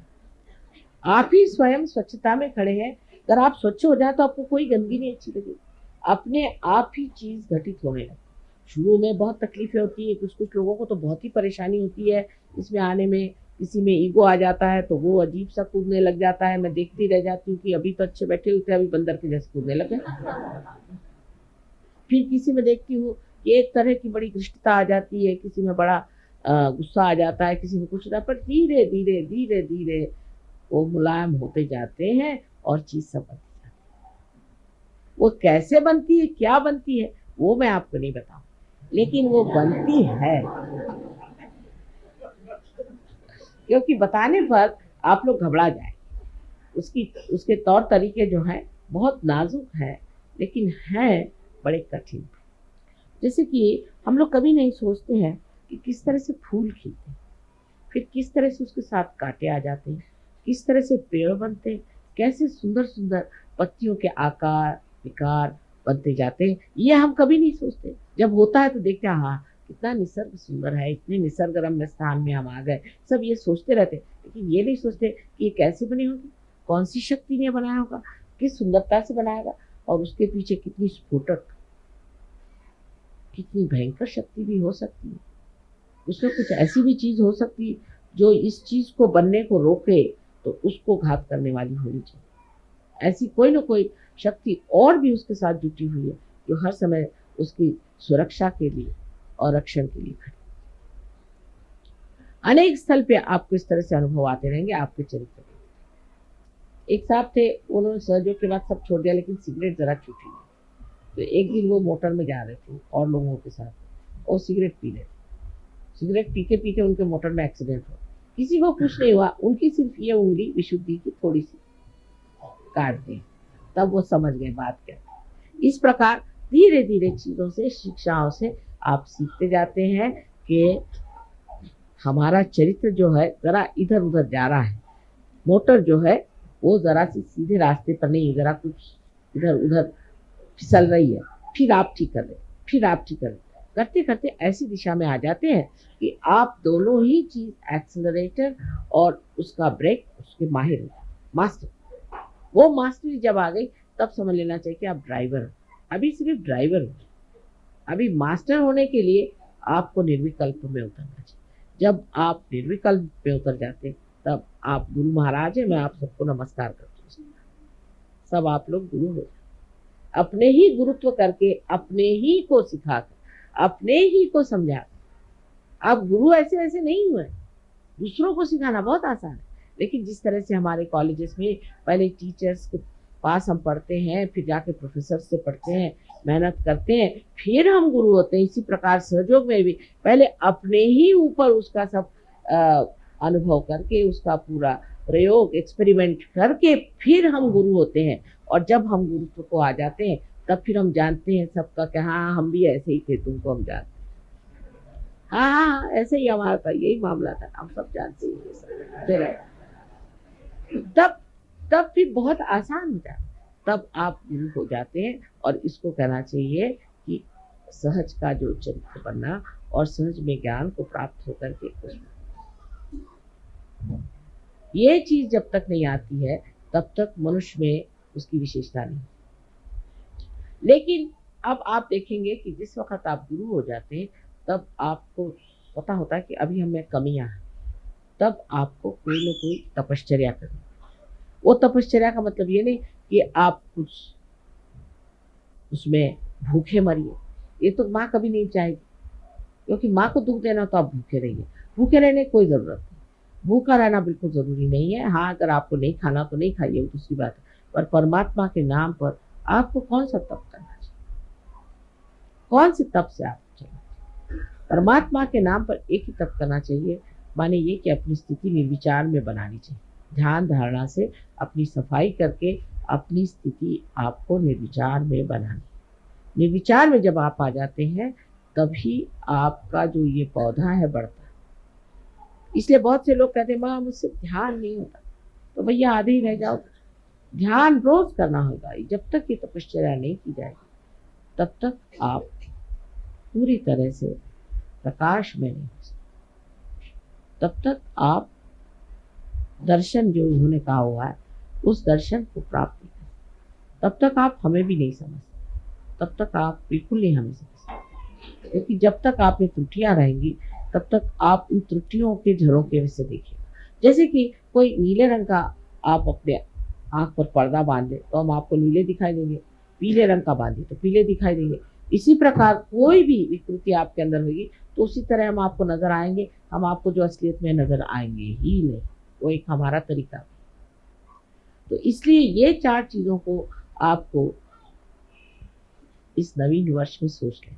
आप ही स्वयं स्वच्छता में खड़े हैं। अगर आप स्वच्छ हो जाए तो आपको कोई गंदगी नहीं अच्छी लगेगी, अपने आप ही चीज घटित होने लगे। शुरू में बहुत तकलीफें होती है, कुछ कुछ लोगों को तो बहुत ही परेशानी होती है इसमें आने में। किसी में ईगो आ जाता है तो वो अजीब सा कूदने लग जाता है। मैं देखती रह जाती हूँ कि अभी तो अच्छे बैठे हुए थे, अभी बंदर के जैसे कूदने लगे। फिर किसी में देखती हूँ कि एक तरह की बड़ी घृष्टता आ जाती है, किसी में बड़ा गुस्सा आ जाता है, किसी में कुछ होता है, पर धीरे धीरे धीरे धीरे वो मुलायम होते जाते हैं और चीज सब बनती जाती है। वो कैसे बनती है, क्या बनती है, वो मैं आपको नहीं बताऊं, लेकिन वो बनती है। क्योंकि बताने पर आप लोग घबरा जाए। उसके तौर तरीके जो हैं बहुत नाजुक हैं, लेकिन हैं बड़े कठिन। जैसे कि हम लोग कभी नहीं सोचते हैं कि किस तरह से फूल खिलते हैं, फिर किस तरह से उसके साथ कांटे आ जाते हैं, किस तरह से पेड़ बनते हैं, कैसे सुंदर सुंदर पत्तियों के आकार विकार बनते जाते हैं। ये हम कभी नहीं सोचते। जब होता है तो देखते हैं हाँ कितना निसर्ग सुंदर है, इतने निसर्ग रम्य स्थान में हम आ गए, सब ये सोचते रहते। लेकिन ये नहीं सोचते कि ये कैसे बनी होगी, कौन सी शक्ति ने बनाया होगा, किस सुंदरता से बनाएगा, और उसके पीछे कितनी स्फोटक, कितनी भयंकर शक्ति भी हो सकती है। उसमें कुछ ऐसी भी चीज हो सकती है जो इस चीज को बनने को रोके तो उसको घात करने वाली होनी चाहिए। ऐसी कोई ना कोई शक्ति और भी उसके साथ जुटी हुई है जो हर समय उसकी सुरक्षा के लिए और रक्षण के लिए खड़ी। अनेक स्थल पे आपको इस तरह से अनुभव आते रहेंगे आपके चरित्र में। एक साहब थे, उन्होंने सहयोग के बाद सब छोड़ दिया, लेकिन सिगरेट जरा छूटी नहीं। तो एक दिन वो मोटर में जा रहे थे और लोगों के साथ, और सिगरेट पी रहे थे। सिगरेट पीते पीते उनके मोटर में एक्सीडेंट हो, किसी को कुछ नहीं हुआ, उनकी सिर्फ ये उंगली विशुद्धि की थोड़ी सी काट दी। तब वो समझ गए बात क्या। इस प्रकार धीरे धीरे चीजों से, शिक्षाओं से आप सीखते जाते हैं कि हमारा चरित्र जो है जरा इधर उधर जा रहा है, मोटर जो है वो जरा सी सीधे रास्ते पर नहीं, जरा कुछ इधर उधर फिसल रही है, फिर आप ठीक कर रहे, फिर आप ठीक कर रहे, करते करते ऐसी दिशा में आ जाते हैं कि आप दोनों ही चीज, एक्सेलरेटर और उसका ब्रेक, उसके माहिर हो, मास्टर। वो मास्टरी जब आ गई तब समझ लेना चाहिए कि आप ड्राइवर हो। अभी सिर्फ ड्राइवर हो, अभी मास्टर होने के लिए आपको निर्विकल्प में उतरना चाहिए। जब आप निर्विकल्प में उतर जाते तब आप गुरु महाराज हैं। मैं आप सबको नमस्कार करती हूँ। सब आप लोग गुरु हो, अपने ही गुरुत्व करके, अपने ही को सिखाकर, अपने ही को समझा। आप गुरु ऐसे ऐसे नहीं हुए, दूसरों को सिखाना बहुत आसान है, लेकिन जिस तरह से हमारे कॉलेजेस में पहले टीचर्स के पास हम पढ़ते हैं, फिर जाके प्रोफेसर से पढ़ते हैं, मेहनत करते हैं, फिर हम गुरु होते हैं। इसी प्रकार सहयोग में भी पहले अपने ही ऊपर उसका सब अनुभव करके, उसका पूरा प्रयोग, एक्सपेरिमेंट करके फिर हम गुरु होते हैं। और जब हम गुरुत्व को आ जाते हैं तब फिर हम जानते हैं सबका कि हाँ हम भी ऐसे ही थे, तुमको हम जानते हैं। हाँ, ऐसे ही हमारा था, यही मामला था, हम सब जानते हैं। तब फिर बहुत आसान हो जाता, तब आप गुरु हो जाते हैं। और इसको कहना चाहिए कि सहज का जो चरित्र बनना और सहज में ज्ञान को प्राप्त होकर के उसमें, ये चीज जब तक नहीं आती है तब तक मनुष्य में उसकी विशेषता नहीं। लेकिन अब आप देखेंगे कि जिस वक्त आप गुरु हो जाते हैं तब आपको पता होता है कि अभी हमें कमियां हैं, तब आपको कोई ना कोई तपश्चर्या करनी। वो तपश्चर्या का मतलब ये नहीं कि आप कुछ उसमें भूखे मरिए, ये तो माँ कभी नहीं चाहेगी, क्योंकि माँ को दुख देना तो आप भूखे रहिए। भूखे रहने की कोई ज़रूरत नहीं, भूखा रहना बिल्कुल ज़रूरी नहीं है। हाँ, अगर आपको नहीं खाना तो नहीं खाइए, वो दूसरी बात है, पर परमात्मा के नाम पर आपको कौन सा तप करना चाहिए, कौन से तप से आप चलें। परमात्मा के नाम पर एक ही तप करना चाहिए, माने ये कि अपनी स्थिति निर्विचार में बनानी चाहिए। ध्यान धारणा से अपनी सफाई करके अपनी स्थिति आपको निर्विचार में बनानी। निर्विचार में जब आप आ जाते हैं तभी आपका जो ये पौधा है बढ़ता है। इसलिए बहुत से लोग कहते हैं माँ मुझसे ध्यान नहीं होता, तो भैया आधे ही रह जाओ। ध्यान रोज करना होगा। जब तक ये तपश्चर्या नहीं की जाएगी तब तक आप पूरी तरह से प्रकाश में नहीं हो सकते, तब तक आप दर्शन जो उन्होंने कहा हुआ है उस दर्शन को प्राप्त नहीं कर, तब तक आप हमें भी नहीं समझ सकते, तब तक आप बिल्कुल नहीं हमें समझ सकते। क्योंकि जब तक आप में त्रुटियां रहेंगी तब तक आप उन त्रुटियों के झरोखे से देखिएगा। जैसे कि कोई नीले रंग का आप अपने आंख पर पर्दा बांध दे तो हम आपको नीले दिखाई देंगे, पीले रंग का बांधे तो पीले दिखाई देंगे। इसी प्रकार कोई भी विकृति आपके अंदर होगी तो उसी तरह हम आपको नजर आएंगे, हम आपको जो असलियत में नजर आएंगे ही नहीं। वो एक हमारा तरीका है। तो इसलिए ये 4 चीजों को आपको इस नवीन वर्ष में सोच लेना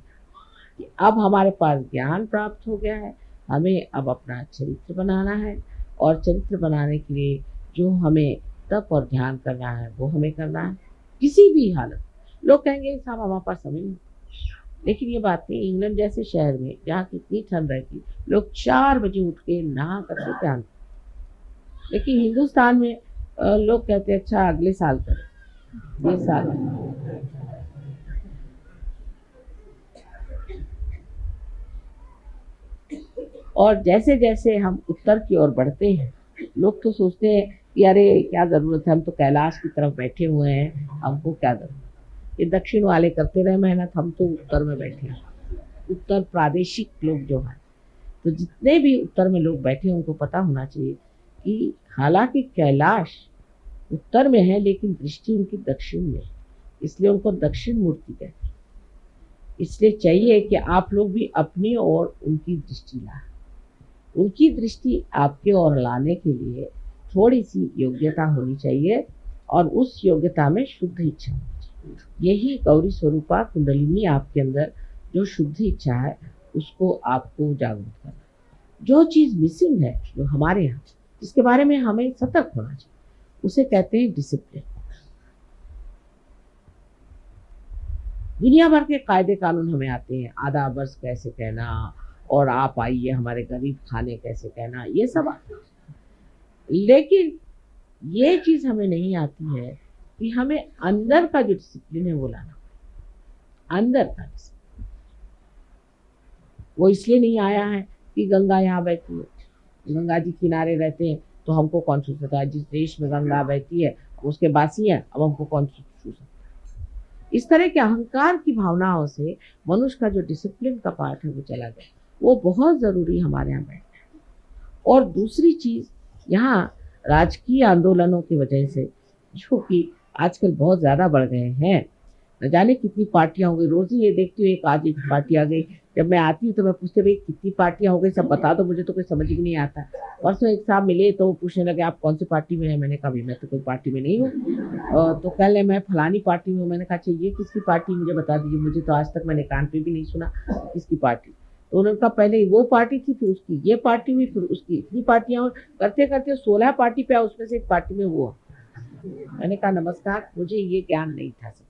कि अब हमारे पास ज्ञान प्राप्त हो गया है, हमें अब अपना चरित्र बनाना है, और चरित्र बनाने के लिए जो हमें तप और ध्यान करना है वो हमें करना है किसी भी हालत। लोग कहेंगे साहब हमारे पास समय नहीं, लेकिन ये बात नहीं। इंग्लैंड जैसे शहर में जहाँ कितनी ठंड रहती, लोग 4 बजे उठ के नहा करके ध्यान, लेकिन हिंदुस्तान में लोग कहते हैं अच्छा अगले साल करें, ये साल और जैसे जैसे हम उत्तर की ओर बढ़ते हैं लोग तो सोचते हैं कि अरे क्या ज़रूरत है, हम तो कैलाश की तरफ बैठे हुए हैं, हमको क्या ज़रूरत। ये दक्षिण वाले करते रहे मेहनत, हम तो उत्तर में बैठे हैं। उत्तर प्रादेशिक लोग जो हैं, तो जितने भी उत्तर में लोग बैठे हैं उनको पता होना चाहिए कि हालांकि कैलाश उत्तर में है लेकिन दृष्टि उनकी दक्षिण में है, इसलिए उनको दक्षिण मूर्ति कहते हैं। इसलिए चाहिए कि आप लोग भी अपनी ओर उनकी दृष्टि लाएं। उनकी दृष्टि आपके ओर लाने के लिए थोड़ी सी योग्यता होनी चाहिए, और उस योग्यता में शुद्ध इच्छा होनी चाहिए। यही गौरी स्वरूपा कुंडलिनी आपके अंदर जो शुद्ध इच्छा है उसको आपको जागरूक करना। जो चीज़ मिसिंग है जो हमारे यहाँ, जिसके बारे में हमें सतर्क होना चाहिए, उसे कहते हैं डिसिप्लिन। दुनिया भर के कायदे कानून हमें आते हैं, आधा वर्ष कैसे कहना, और आप आइए हमारे गरीब खाने कैसे कहना, ये सब लेकिन ये चीज हमें नहीं आती है कि हमें अंदर का जो डिसिप्लिन है वो लाना, अंदर का डिसिप्लिन। वो इसलिए नहीं आया है कि गंगा यहाँ बहती है, गंगा जी किनारे रहते हैं तो हमको कौन छू सकता है, जिस देश में गंगा बहती है उसके बासी है, अब हमको कौन छू सकता है। इस तरह के अहंकार की भावनाओं से मनुष्य का जो डिसिप्लिन का पार्ट है वो चला गया, वो बहुत जरूरी हमारे यहाँ बैठना है। और दूसरी चीज, यहाँ राजकीय आंदोलनों की वजह से जो कि आजकल बहुत ज्यादा बढ़ गए हैं, न जाने कितनी पार्टियां हो गई, रोज ही ये देखती हूँ एक आज एक पार्टी आ गई। जब मैं आती हूँ तो मैं पूछती भाई कितनी पार्टियां हो गई, सब बता दो, मुझे तो कोई समझ ही नहीं आता। परसों एक साहब मिले तो वो पूछने लगे आप कौन सी पार्टी में है, मैंने कहा मैं तो कोई पार्टी में नहीं हूँ। तो कह ले मैं फलानी पार्टी में हूँ। मैंने कहा ये किसकी पार्टी, मुझे बता दीजिए, मुझे तो आज तक मैंने कान पे भी नहीं सुना किसकी पार्टी। तो उन्होंने कहा पहले वो पार्टी थी, फिर उसकी ये पार्टी हुई, फिर उसकी इतनी पार्टियां, करते करते 16 पार्टी पे, उसमें से एक पार्टी में वो। मैंने कहा नमस्कार, मुझे ये ज्ञान नहीं था सब।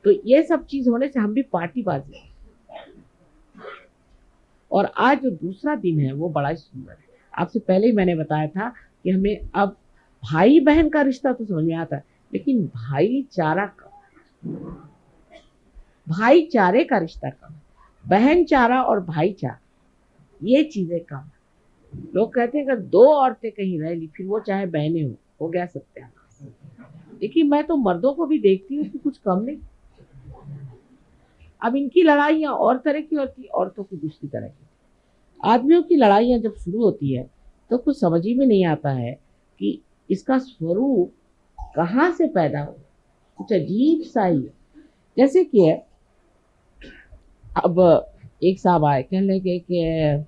तो ये सब चीज होने से हम भी पार्टीबाजी। और आज जो दूसरा दिन है वो बड़ा ही सुंदर है। आपसे पहले ही मैंने बताया था कि हमें अब भाई बहन का रिश्ता तो समझ में आता है, लेकिन भाईचारा का, भाईचारे का रिश्ता कम है। बहनचारा और भाईचारा ये चीजें कम है। लोग कहते हैं अगर दो औरतें कहीं रह ली फिर वो चाहे बहनें हो गया सत्यानाश। लेकिन मैं तो मर्दों को भी देखती हूँ कि कुछ कम नहीं। अब इनकी लड़ाइयाँ और तरह की होती, औरतों की दूसरी तरह की। आदमियों की लड़ाइयाँ जब शुरू होती है तो कुछ समझ ही में नहीं आता है कि इसका स्वरूप कहाँ से पैदा हो, कुछ अजीब सा ही है। जैसे कि अब एक साहब आए, कहने लगे कि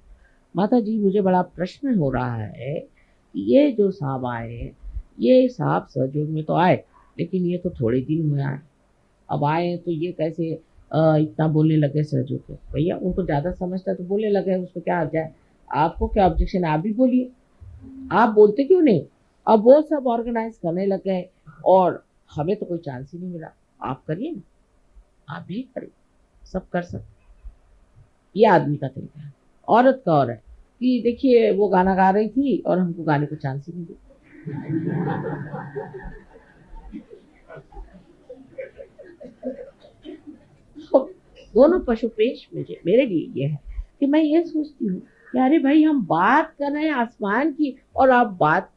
माता जी मुझे बड़ा प्रश्न हो रहा है कि ये जो साहब आए, ये साहब सहयोग में तो आए लेकिन ये तो थोड़े दिन हुए आए, अब आए तो ये कैसे इतना बोलने लगे सहयोग पे। भैया उनको ज़्यादा समझता तो बोलने लगे, उसको क्या आ जाए, आपको क्या ऑब्जेक्शन, आप भी बोलिए, आप बोलते क्यों नहीं। अब वो सब ऑर्गेनाइज करने लगे और हमें तो कोई चांस ही नहीं मिला। आप करिए ना, आप भी करिए, सब कर सकते। ये आदमी का तरीका है। औरत का और है कि देखिए वो गाना गा रही थी और हमको गाने को चांस ही नहीं दिया। दोनों पशुपेश मेरे लिए ये है कि मैं ये सोचती हूँ कि अरे भाई हम बात कर रहे हैं आसमान की और आप बात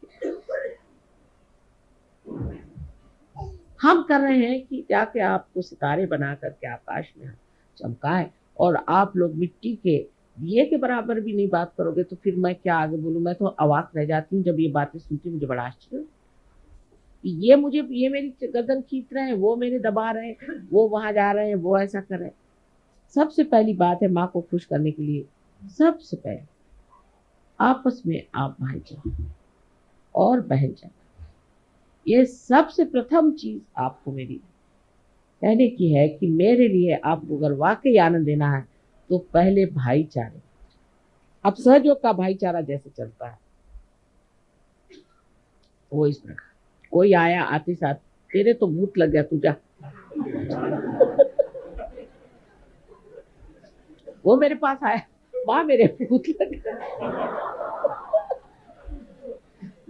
हम कर रहे हैं कि जाके आपको सितारे बना करके आकाश में चमकाए, और आप लोग मिट्टी के दिए के बराबर भी नहीं बात करोगे तो फिर मैं क्या आगे बोलूं। मैं तो अवाक रह जाती हूँ जब ये बातें सुनती हूँ। मुझे बड़ा आश्चर्य, ये मेरी गर्दन खींच रहे हैं, वो मेरे दबा रहे हैं, वो वहां जा रहे हैं, वो ऐसा कर रहे हैं। सबसे पहली बात है माँ को खुश करने के लिए सबसे पहले आपस में आप भाईचारा और बहनचारा, ये सबसे प्रथम चीज आपको मेरी कहने की है कि मेरे लिए आपको अगर वाकई आनंद देना है तो पहले भाईचारे। अब सहयोग का भाईचारा जैसे चलता है वो इस प्रकार, कोई आया आते साथ तेरे तो भूत लग गया तू जा वो मेरे पास आया, माँ मेरे भूत लग गया।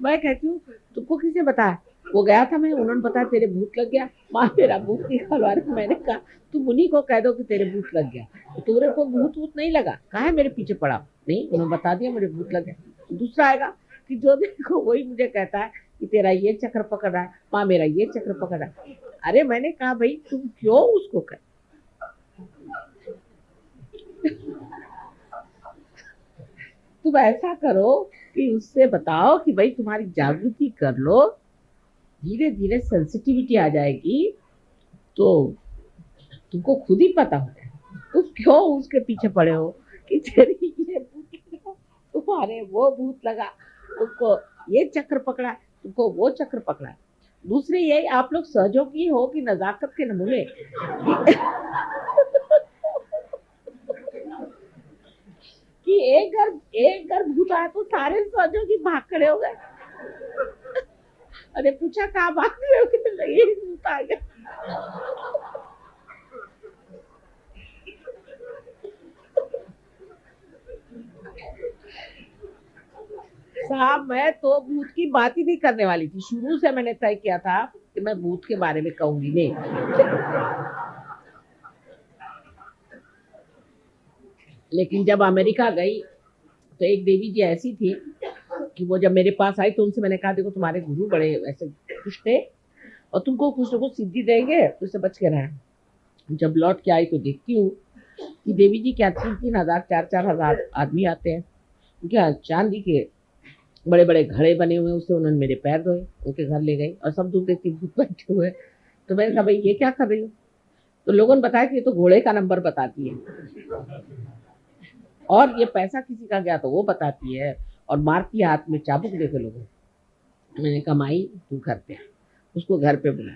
मैं कहती हूँ तुमको किसने बताया, वो गया था मैं, उन्होंने बताया तेरे भूत लग गया, माँ मेरा भूत निकालवा रहा। मैंने कहा तुम उन्हीं को कह दो कि तेरे भूत लग गया, तुमरे को भूत वूत नहीं लगा, कहा है मेरे पीछे पड़ा, नहीं उन्होंने बता दिया मेरे भूत लग गया। दूसरा आएगा कि जो देखो वही मुझे कहता है कि तेरा ये चक्र पकड़ रहा है, माँ मेरा ये चक्र पकड़ रहा है। अरे मैंने कहा भाई तुम क्यों उसको कर, तुम ऐसा करो कि उससे बताओ कि भाई तुम्हारी जागृति कर लो, धीरे धीरे सेंसिटिविटी आ जाएगी तो तुमको खुद ही पता हो जाएगा। तुम क्यों उसके पीछे पड़े हो कि तेरी ये भूत लगा, तुम्हारे वो भूत लगा, तुमको ये चक्र पकड़ा, तुमको वो चक्र पकड़ा। दूसरे ये आप लोग सहयोगी हो कि नजाकत के नमूने कि एक घर भूत आया तो सारे सहयोगी भाग खड़े हो गए। अरे पूछा कहाँ भाग रहे हो, कि लगे भूत आ गया। साहब मैं तो भूत की बात ही नहीं करने वाली थी। शुरू से मैंने तय किया था कि मैं भूत के बारे में कहूंगी नहीं। लेकिन जब अमेरिका गई तो एक देवी जी ऐसी थी कि वो जब मेरे पास आई तो उनसे मैंने कहा देखो तुम्हारे गुरु बड़े ऐसे खुश थे और तुमको कुछ ना कुछ सिद्धि देंगे तो उससे बच के रहना। जब लौट के आई तो देखती हूँ कि देवी जी क्या 3-3 हजार 4-4 हजार आदमी आते हैं। क्या चांदी के बड़े बड़े घड़े बने हुए हैं, उससे उन्होंने मेरे पैर धोए, उनके घर ले गई और सब दूर देखती भूत बैठे हुए। तो मैंने कहा भाई ये क्या कर रही हो? तो लोगों ने बताया कि ये तो घोड़े का नंबर बताती है और ये पैसा किसी का गया तो वो बताती है और मारती है हाथ में चाबुक देके लोगों को। मैंने कहा माई तू घर पे आ, उसको घर पे बुला।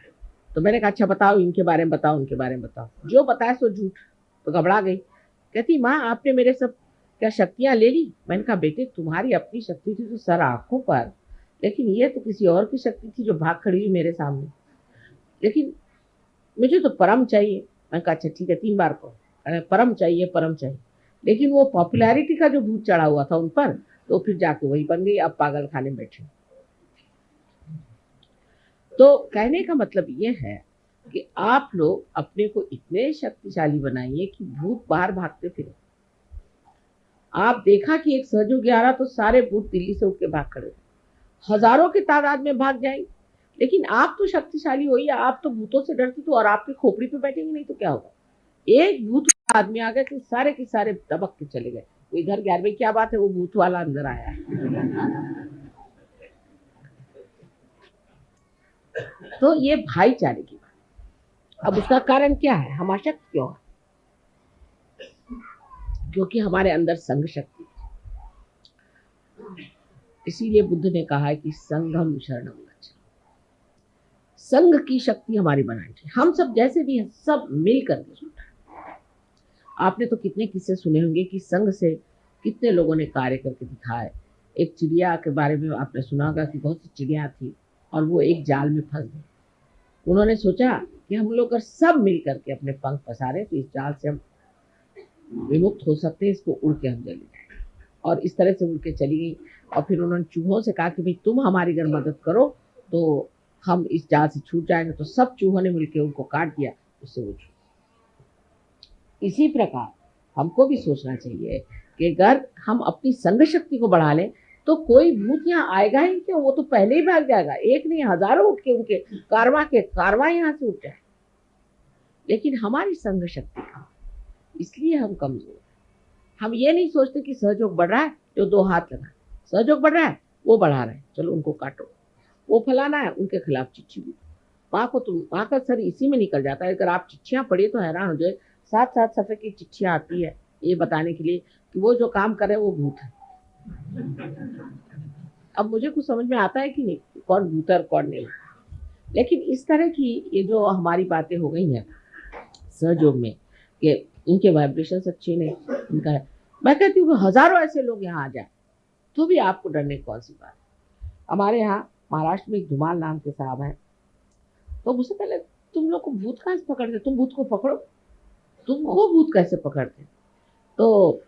तो मैंने कहा अच्छा बताओ इनके बारे में बताओ, उनके बारे में बताओ। जो बताया सो झूठ। तो घबरा गई, कहती माँ आपने मेरे सब क्या शक्तियां ले ली? मैंने कहा बेटे तुम्हारी अपनी शक्ति थी तो सर आंखों पर, लेकिन ये तो किसी और की शक्ति थी जो भाग खड़ी हुई मेरे सामने। लेकिन मुझे तो परम चाहिए। मैंने कहा अच्छा ठीक है 3 बार कहो, परम चाहिए परम चाहिए। लेकिन वो पॉपुलैरिटी का जो भूत चढ़ा हुआ था उन पर, तो फिर जाके वही बन गई, अब पागल खाने में बैठे। तो कहने का मतलब ये है कि आप लोग अपने को इतने शक्तिशाली बनाइए कि भूत बाहर भागते फिरे। आप देखा कि एक सहयोगी आ रहा तो सारे भूत दिल्ली से उठ के भाग खड़े, हजारों की तादाद में भाग जाएंगे। लेकिन आप तो शक्तिशाली हो ही, आप तो भूतों से डरती तो और आपकी खोपड़ी पे बैठेंगे नहीं तो क्या होगा? एक भूत आदमी आ गया कि सारे के सारे दबक के चले गए। कोई घर गया भाई क्या बात है, वो भूत वाला अंदर आया। तो ये भाईचारे की बात। अब उसका कारण क्या है? हम अशक्त क्यों है? क्योंकि हमारे अंदर संघ शक्ति है। इसीलिए बुद्ध ने कहा है कि संघम शरणम गच्छ। संघ की शक्ति हमारी बनानी चाहिए। हम सब जैसे भी हैं सब मिल करके सुनना। आपने तो कितने किस्से सुने होंगे कि संघ से कितने लोगों ने कार्य करके दिखाए। एक चिड़िया के बारे में आपने सुना होगा कि बहुत सी चिड़िया थी और वो एक जाल में फंस गई। उन्होंने सोचा कि हम लोग अगर सब मिल करके अपने पंख पसारे तो इस जाल से हम विमुक्त हो सकते हैं, इसको उड़ के हम चले जाए। और इस तरह से उड़ के चली गई। और फिर उन्होंने चूहों से कहा कि भाई तुम हमारी अगर मदद करो तो हम इस जाल से छूट जाएंगे। तो सब चूहों ने मिलकर उनको काट दिया, उससे वो छूट। इसी प्रकार हमको भी सोचना चाहिए कि अगर हम अपनी संघ शक्ति को बढ़ा लें तो कोई भूत यहाँ आएगा ही क्यों, वो तो पहले ही भाग जाएगा। एक नहीं हजारों उठ के उनके कारवां यहाँ से उठ जाए। लेकिन हमारी संघ शक्ति कम, इसलिए हम कमजोर हैं। हम ये नहीं सोचते कि सहयोग बढ़ रहा है जो 2 हाथ लगा, सहयोग बढ़ रहा है वो बढ़ा रहे हैं चलो उनको काटो, वो फलाना है उनके खिलाफ चिट्ठी भी। वहां का सर इसी में निकल जाता है। अगर आप चिट्ठियां पढ़िए तो हैरान हो जाए, 7-7 सफ़े की चिट्ठियां आती है ये बताने के लिए कि वो जो काम करे वो भूत है। अब मुझे कुछ समझ में आता है कि नहीं कौन भूत है और कौन नहीं। लेकिन इस तरह की ये जो हमारी बातें हो गई हैं सहयोग में कि इनके वाइब्रेशन अच्छे नहीं, इनका है। मैं कहती हूँ हजारों ऐसे लोग यहाँ आ जाए तो भी आपको डरने की कौन सी बात है। हमारे यहाँ महाराष्ट्र में एक धुमाल नाम के साहब हैं, तो मुझसे पहले तुम लोग को भूत कहाँ से पकड़ते, तुम भूत को पकड़ो, तुमको भूत कैसे पकड़ते? तो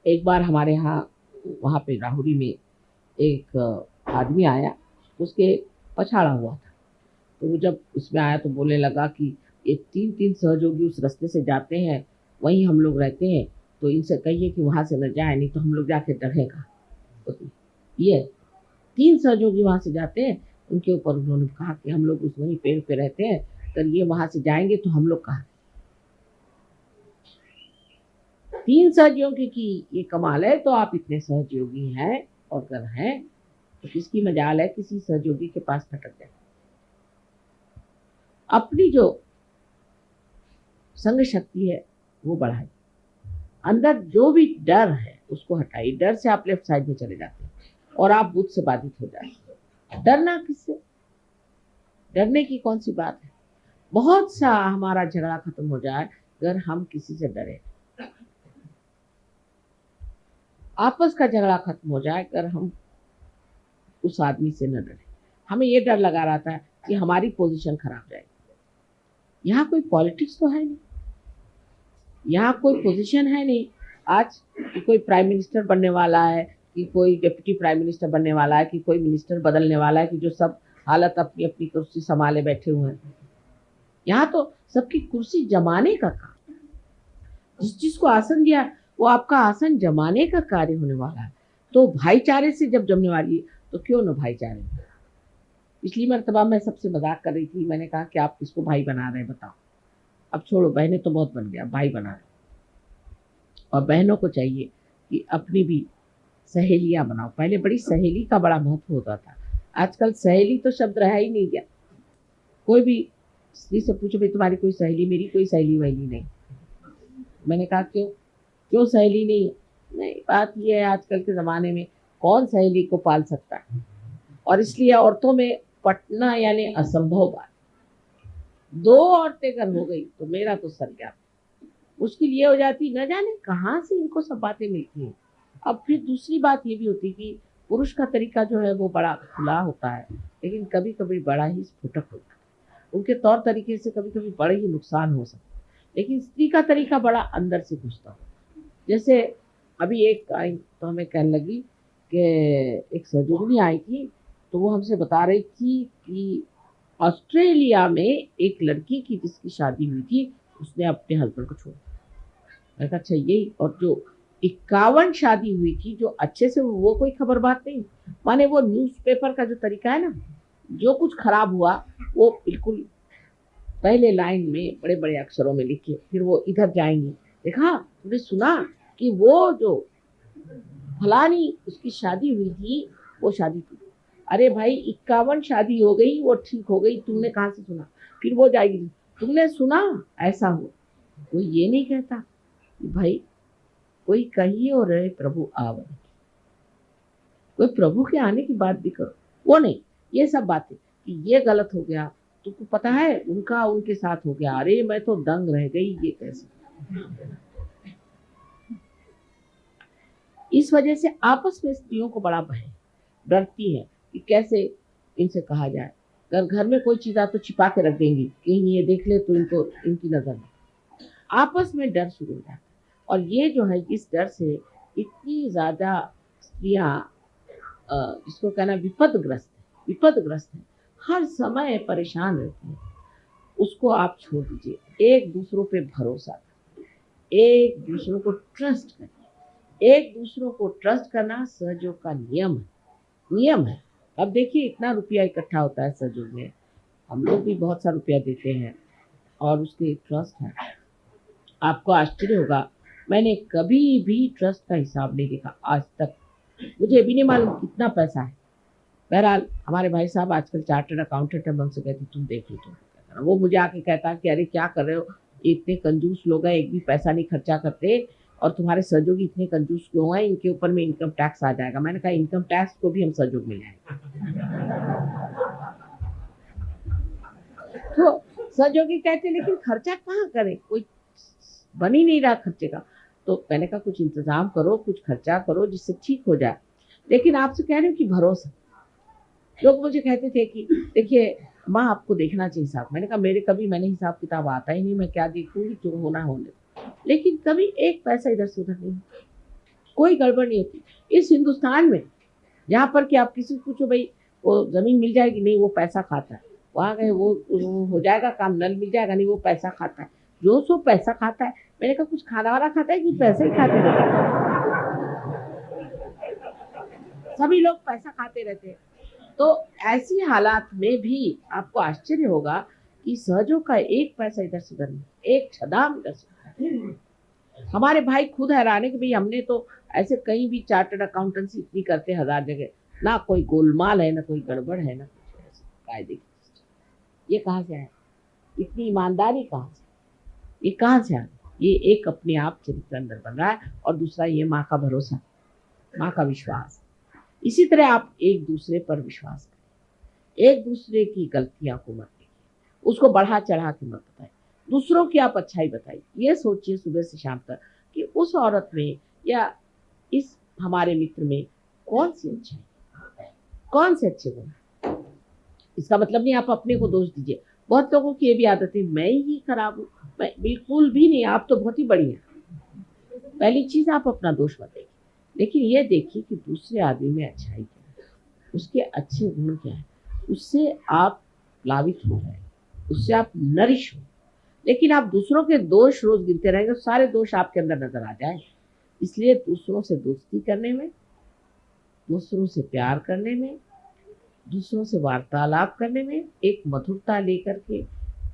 एक बार हमारे यहाँ वहाँ पे राहुरी में एक आदमी आया, उसके पछाड़ा हुआ था। तो वो जब उसमें आया तो बोलने लगा कि ये 3-3 सहयोगी उस रास्ते से जाते हैं, वहीं हम लोग रहते हैं, तो इनसे कहिए कि वहाँ से न जाए, नहीं तो हम लोग जाके डरेगा। तो ये 3 सहयोगी वहाँ से जाते हैं, उनके ऊपर उन्होंने कहा कि हम लोग उस वहीं पेड़ पे रहते हैं, अगर ये वहाँ से जाएंगे तो हम लोग कहाँ। 3 सहयोगी की ये कमाल है। तो आप इतने सहयोगी हैं और अगर हैं तो किसकी मजाल है किसी सहयोगी के पास भटक जाए। अपनी जो संघ शक्ति है वो बढ़ाइए, अंदर जो भी डर है उसको हटाइए। डर से आप लेफ्ट साइड में चले जाते हैं और आप भूत से बाधित हो जाते हैं। डरना किससे? डरने की कौन सी बात है? बहुत सा हमारा झगड़ा खत्म हो जाए अगर हम किसी से डरे। आपस का झगड़ा खत्म हो जाए अगर हम उस आदमी से न डरे। हमें ये डर लगा रहता है कि हमारी पोजीशन खराब जाएगी। यहाँ कोई पॉलिटिक्स तो है नहीं, यहाँ कोई पोजीशन है नहीं। आज कोई प्राइम मिनिस्टर बनने वाला है, कि कोई डिप्टी प्राइम मिनिस्टर बनने वाला है, कि कोई मिनिस्टर बदलने वाला है, कि जो सब हालत अपनी अपनी कुर्सी संभाले बैठे हुए हैं। यहाँ तो सबकी कुर्सी जमाने का काम, जिस चीज को आसन दिया वो आपका आसन जमाने का कार्य होने वाला है। तो भाईचारे से जब जमने वाली है तो क्यों न भाईचारे। पिछली मर्तबा मैं सबसे मजाक कर रही थी, मैंने कहा कि आप किसको भाई बना रहे हैं बताओ। अब छोड़ो, बहनें तो बहुत बन गया, भाई बना रहे। और बहनों को चाहिए कि अपनी भी सहेलियां बनाओ। पहले बड़ी सहेली का बड़ा महत्व होता था, आजकल सहेली तो शब्द रहा ही नहीं गया। कोई भी स्त्री से पूछो भाई तुम्हारी कोई सहेली, मेरी कोई सहेली वहेली नहीं। मैंने कहा क्यों सहेली नहीं है? नहीं, बात ये है आजकल के ज़माने में कौन सहेली को पाल सकता है, और इसलिए औरतों में पटना यानी असंभव बात। 2 औरतें अगर हो गई तो मेरा तो सर गया। मुश्किल ये हो जाती, न जाने कहाँ से इनको सब बातें मिलती हैं। अब फिर दूसरी बात ये भी होती कि पुरुष का तरीका जो है वो बड़ा खुला होता है, लेकिन कभी कभी बड़ा ही स्फुटक होता है। उनके तौर तरीके से कभी कभी बड़े ही नुकसान हो सकते हैं, लेकिन स्त्री का तरीका बड़ा अंदर से घुसता हो। जैसे अभी एक आई तो हमें कहने लगी कि एक सहयोगिनी आई थी, तो वो हमसे बता रही थी कि ऑस्ट्रेलिया में एक लड़की की जिसकी शादी हुई थी, उसने अपने हस्बैंड को छोड़ा। मैंने कहा अच्छा यही, और जो 51 शादी हुई थी जो अच्छे से, वो कोई खबर बात नहीं। माने वो न्यूज़पेपर का जो तरीका है ना, जो कुछ खराब हुआ वो बिल्कुल पहले लाइन में बड़े बड़े अक्षरों में लिखे, फिर वो इधर जाएंगी, देखा तुमने सुना कि वो जो फलानी उसकी शादी हुई थी वो शादी थी। अरे भाई 51 शादी हो गई, वो ठीक हो गई, तुमने कहाँ से सुना? फिर वो जाएगी, तुमने सुना ऐसा हुआ। कोई ये नहीं कहता कि भाई कोई कहिए और रहे प्रभु आवन, कोई प्रभु के आने की बात भी करो, वो नहीं। ये सब बातें कि ये गलत हो गया, तुमको पता है उनका उनके साथ हो गया, अरे मैं तो दंग रह गई, ये कैसे। इस वजह से आपस में स्त्रियों को बड़ा भय, डरती है कि कैसे इनसे कहा जाए। अगर घर में कोई चीज़ आ तो छिपा के रख देंगी, कहीं ये देख ले तो इनको इनकी नजर में। आपस में डर शुरू हो जाता है, और ये जो है इस डर से इतनी ज़्यादा स्त्रियाँ जिसको कहना विपदग्रस्त है, हर समय परेशान रहती है। उसको आप छोड़ दीजिए, एक दूसरों पे भरोसा करें, एक दूसरों को ट्रस्ट करें। एक दूसरों को ट्रस्ट करना सहयोग का नियम है। अब देखिए इतना रुपया इकट्ठा होता है सहयोग में, हम लोग भी बहुत सा रुपया देते हैं और उसके ट्रस्ट है। आपको आश्चर्य होगा, मैंने कभी भी ट्रस्ट का हिसाब नहीं देखा आज तक, मुझे भी नहीं मालूम कितना पैसा है। बहरहाल हमारे भाई साहब आजकल चार्टर्ड अकाउंटेंट है, हमसे कहती तुम देख लो, तुम। वो मुझे आके कहता कि अरे क्या कर रहे हो, इतने कंजूस लोग हैं, एक भी पैसा नहीं खर्चा करते, और तुम्हारे सहयोगी इतने कंजूस क्यों हैं, इनके ऊपर में इनकम टैक्स आ जाएगा। मैंने कहा इनकम टैक्स को भी हम सहयोग में लाएंगे। तो सहयोगी कहते लेकिन खर्चा कहाँ करें, कोई बन ही नहीं रहा खर्चे का। तो मैंने कहा कुछ इंतजाम करो, कुछ खर्चा करो जिससे ठीक हो जाए। लेकिन आपसे कह रहे हो कि भरोसा, लोग मुझे कहते थे कि देखिए माँ आपको देखना चाहिए हिसाब। मैंने कहा मैंने हिसाब किताब आता ही नहीं, मैं क्या देखूंगी, जो होना होने। लेकिन कभी एक पैसा इधर से उधर नहीं, कोई गड़बड़ नहीं होती इस हिंदुस्तान में। जहाँ पर कि आप किसी को पूछो भाई वो जमीन मिल जाएगी, नहीं वो पैसा खाता है, वहाँ गए वो हो जाएगा काम, नल मिल जाएगा, नहीं वो पैसा खाता है, जो सो पैसा खाता है। मैंने कहा कुछ खाना वाला खाता है कि पैसे ही खाते रहते हैं? सभी लोग पैसा खाते रहते हैं। तो ऐसी हालात में भी आपको आश्चर्य होगा कि सहयोग का एक पैसा इधर से उधर नहीं, एक छदाम इधर से। हमारे भाई खुद हैरान है कि भाई हमने तो ऐसे कहीं भी चार्टर्ड अकाउंटेंसी इतनी करते 1000 जगह, ना कोई गोलमाल है, ना कोई गड़बड़ है, ना कुछ ऐसे कायदे की। ये कहाँ से आए, इतनी ईमानदारी कहाँ से, ये कहाँ से आ? ये एक अपने आप चरित्र अंदर बन रहा है, और दूसरा ये माँ का भरोसा, माँ का विश्वास। इसी तरह आप एक दूसरे पर विश्वास करें, एक दूसरे की गलतियां को मत देखिए, उसको बढ़ा चढ़ा के मत बताइए, दूसरों की आप अच्छाई बताइए। ये सोचिए सुबह से शाम तक कि उस औरत में या इस हमारे मित्र में कौन सी अच्छाई, कौन से अच्छे गुण। इसका मतलब नहीं आप अपने को दोष दीजिए। बहुत लोगों की ये भी आदत है मैं ही खराब हूँ, मैं बिल्कुल भी नहीं, आप तो बहुत ही बढ़िया। पहली चीज आप अपना दोष मत देखिए, लेकिन ये देखिए कि दूसरे आदमी में अच्छाई क्या है, उसके अच्छे गुण क्या है, उससे आप प्लावित हो रहे हैं, उससे आप नरिश हो। लेकिन आप दूसरों के दोष रोज गिनते रहेंगे तो सारे दोष आपके अंदर नजर आ जाए। इसलिए दूसरों से दोस्ती करने में, दूसरों से प्यार करने में, दूसरों से वार्तालाप करने में एक मधुरता लेकर के,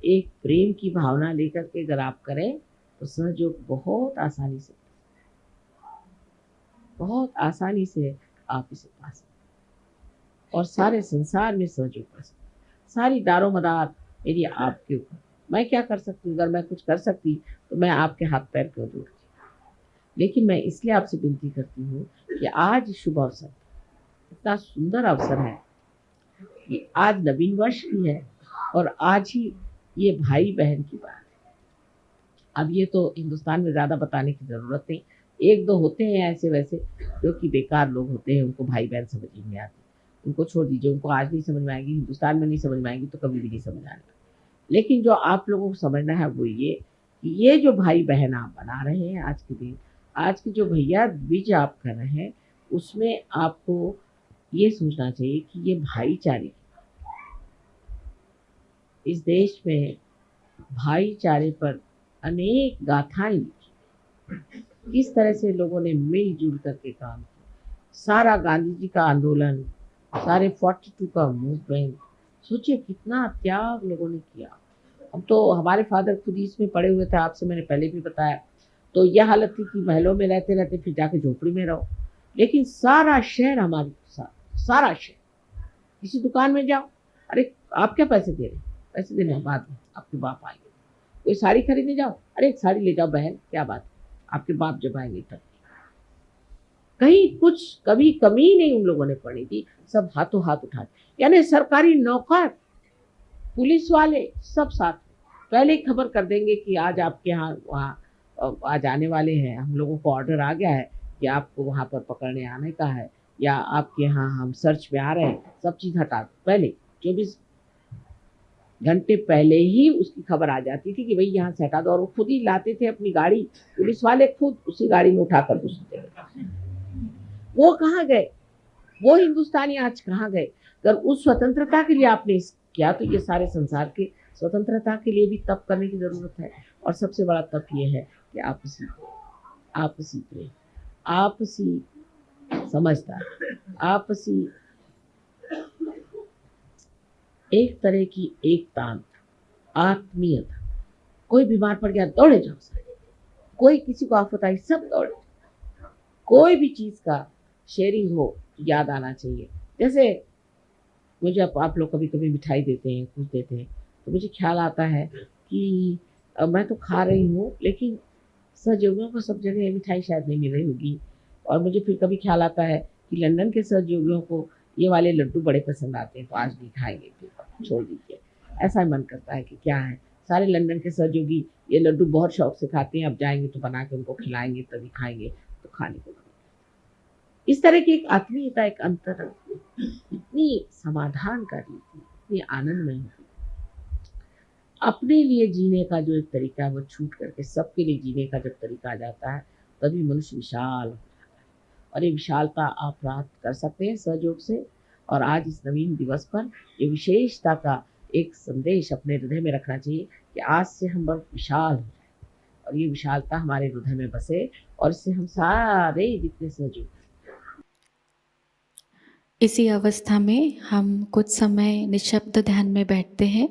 एक प्रेम की भावना लेकर के अगर आप करें तो सहयोग बहुत आसानी से आप इसे पा सकते हैं और सारे संसार में सहयोग कर सकते हैं। सारी दारोमदार मेरी आपके ऊपर। मैं क्या कर सकती हूँ? अगर मैं कुछ कर सकती तो मैं आपके हाथ पैर क्यों जोड़ती? लेकिन मैं इसलिए आपसे विनती करती हूँ कि आज शुभ अवसर, इतना सुंदर अवसर है कि आज नवीन वर्ष की है और आज ही ये भाई बहन की बात है। अब ये तो हिंदुस्तान में ज़्यादा बताने की ज़रूरत नहीं। एक दो होते हैं ऐसे वैसे जो कि बेकार लोग होते हैं, उनको भाई बहन समझ ही नहीं आती। उनको छोड़ दीजिए, उनको आज नहीं समझ में आएगी, हिंदुस्तान में नहीं समझ में आएगी तो कभी भी नहीं समझ आएगी। लेकिन जो आप लोगों को समझना है वो ये कि ये जो भाई बहन आप बना रहे हैं आज के दिन, आज के जो भैया द्विज आप कर रहे हैं, उसमें आपको ये सोचना चाहिए कि ये भाईचारे, इस देश में भाईचारे पर अनेक गाथाएं लिखी, किस तरह से लोगों ने मिलजुल करके काम किया। सारा गांधी जी का आंदोलन, सारे 42 का मूवमेंट, सोचिए कितना त्याग लोगों ने किया। अब तो हमारे फादर खुद ही इसमें पड़े हुए थे, आपसे मैंने पहले भी बताया। तो यह हालत थी कि महलों में रहते रहते फिर जाके झोपड़ी में रहो। लेकिन सारा शहर हमारे साथ, सारा शहर, किसी दुकान में जाओ, अरे आप क्या पैसे दे रहे हैं? पैसे देने के बाद में आपके बाप आएंगे। कोई साड़ी खरीदने जाओ, अरे एक साड़ी ले जाओ बहन, क्या बात है, आपके बाप जब आएंगे तब। कहीं कुछ कभी कमी नहीं उन लोगों ने पड़ी थी, सब हाथों हाथ उठा, यानी सरकारी नौकर, पुलिस वाले सब साथ पहले ही खबर कर देंगे कि आज आपके यहाँ वहाँ आज आने वाले हैं, हम लोगों को ऑर्डर आ गया है कि आपको वहाँ पर पकड़ने आने का है, या आपके यहाँ हम सर्च में आ रहे हैं। सब चीज़ हटा दो, पहले 24 घंटे पहले ही उसकी खबर आ जाती थी कि भाई यहाँ से हटा दो, और वो खुद ही लाते थे अपनी गाड़ी, पुलिस वाले खुद उसी गाड़ी में उठाकर घुसते थे। वो कहाँ गए? वो हिंदुस्तानी आज कहाँ गए? अगर उस स्वतंत्रता के लिए आपने किया तो ये सारे संसार के स्वतंत्रता के लिए भी तप करने की जरूरत है। और सबसे बड़ा तप ये है कि आपसी आपसी प्रेम, आपसी समझदारी, आपसी एक तरह की एकता, आत्मीयता। कोई बीमार पड़ गया दौड़े जाओ सारे, कोई किसी को आफत आई सब दौड़े। कोई भी चीज का शेयरिंग हो याद आना चाहिए। जैसे मुझे आप लोग कभी कभी मिठाई देते हैं, कुछ देते हैं, तो मुझे ख्याल आता है कि मैं तो खा रही हूँ लेकिन सहयोगियों को सब जगह ये मिठाई शायद नहीं मिल रही होगी। और मुझे फिर कभी ख्याल आता है कि लंदन के सहयोगियों को ये वाले लड्डू बड़े पसंद आते हैं, तो आज नहीं खाएंगे, फिर छोड़ दीजिए। ऐसा मन करता है कि क्या है, सारे लंदन के सहयोगी ये लड्डू बहुत शौक से खाते हैं, अब जाएंगे तो बना के उनको खिलाएंगे तभी खाएंगे, तो खाने को इस तरह की एक आत्मीयता, एक अंतर, इतनी समाधान का रीति, इतनी आनंदमय होती। अपने लिए जीने का जो एक तरीका है वो छूट करके सबके लिए जीने का जब तरीका आ जाता है, तभी मनुष्य विशाल हो जाता है। और ये विशालता आप प्राप्त कर सकते हैं सहयोग से। और आज इस नवीन दिवस पर ये विशेषता का एक संदेश अपने हृदय में रखना चाहिए कि आज से हम बहुत विशाल हो जाए और ये विशालता हमारे हृदय में बसे, और इससे हम सारे जितने सहयोग। इसी अवस्था में हम कुछ समय निःशब्द ध्यान में बैठते हैं।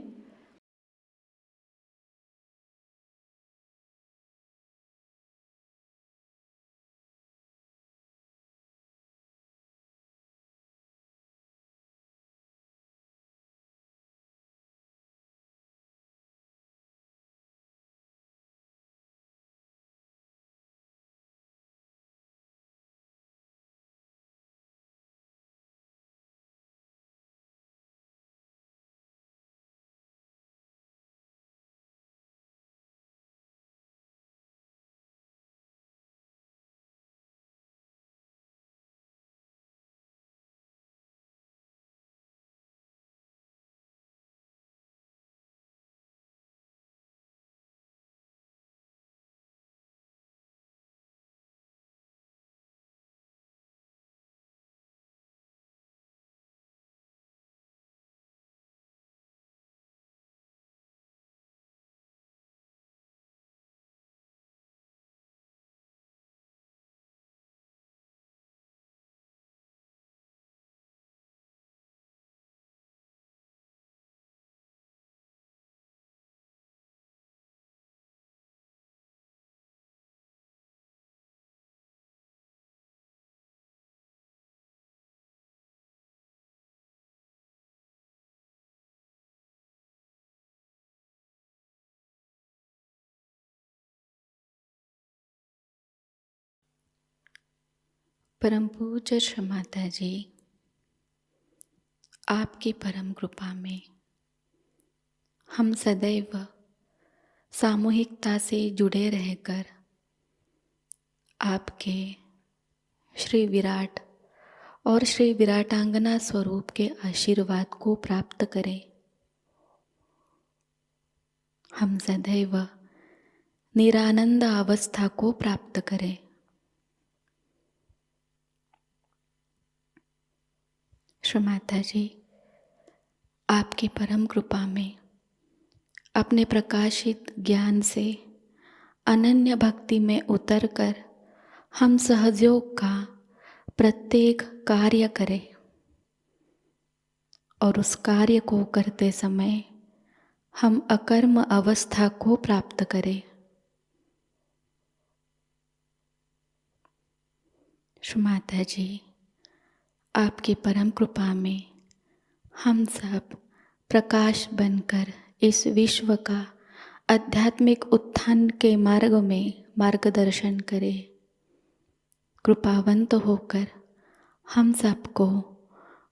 परम पूज्य श्री माता जी, आपकी परम कृपा में हम सदैव सामूहिकता से जुड़े रहकर आपके श्री विराट और श्री विराटांगना स्वरूप के आशीर्वाद को प्राप्त करें। हम सदैव निरानंद अवस्था को प्राप्त करें। श्री माता जी, आपकी परम कृपा में अपने प्रकाशित ज्ञान से अनन्य भक्ति में उतरकर हम सहयोग का प्रत्येक कार्य करें और उस कार्य को करते समय हम अकर्म अवस्था को प्राप्त करें। श्री माता जी, आपकी परम कृपा में हम सब प्रकाश बनकर इस विश्व का आध्यात्मिक उत्थान के मार्ग में मार्गदर्शन करें। कृपावंत होकर हम सबको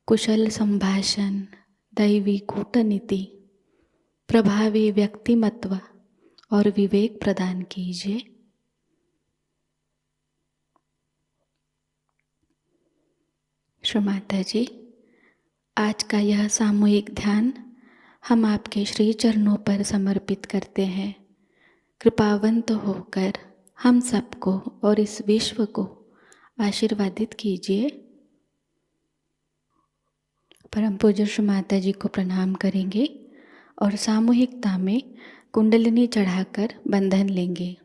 कुशल संभाषण, दैवी कूटनीति, प्रभावी व्यक्तिमत्व और विवेक प्रदान कीजिए। श्री माता जी, आज का यह सामूहिक ध्यान हम आपके श्री चरणों पर समर्पित करते हैं। कृपावंत होकर हम सबको और इस विश्व को आशीर्वादित कीजिए। परम पूज्य श्री माता जी को प्रणाम करेंगे और सामूहिकता में कुंडलिनी चढ़ाकर बंधन लेंगे।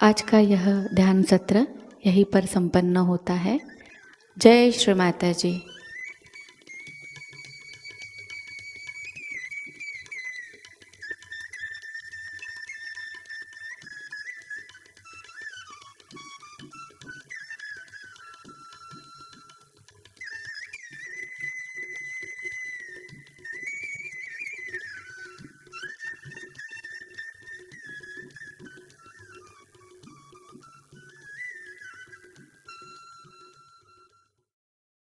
आज का यह ध्यान सत्र यहीं पर संपन्न होता है। जय श्री माता जी।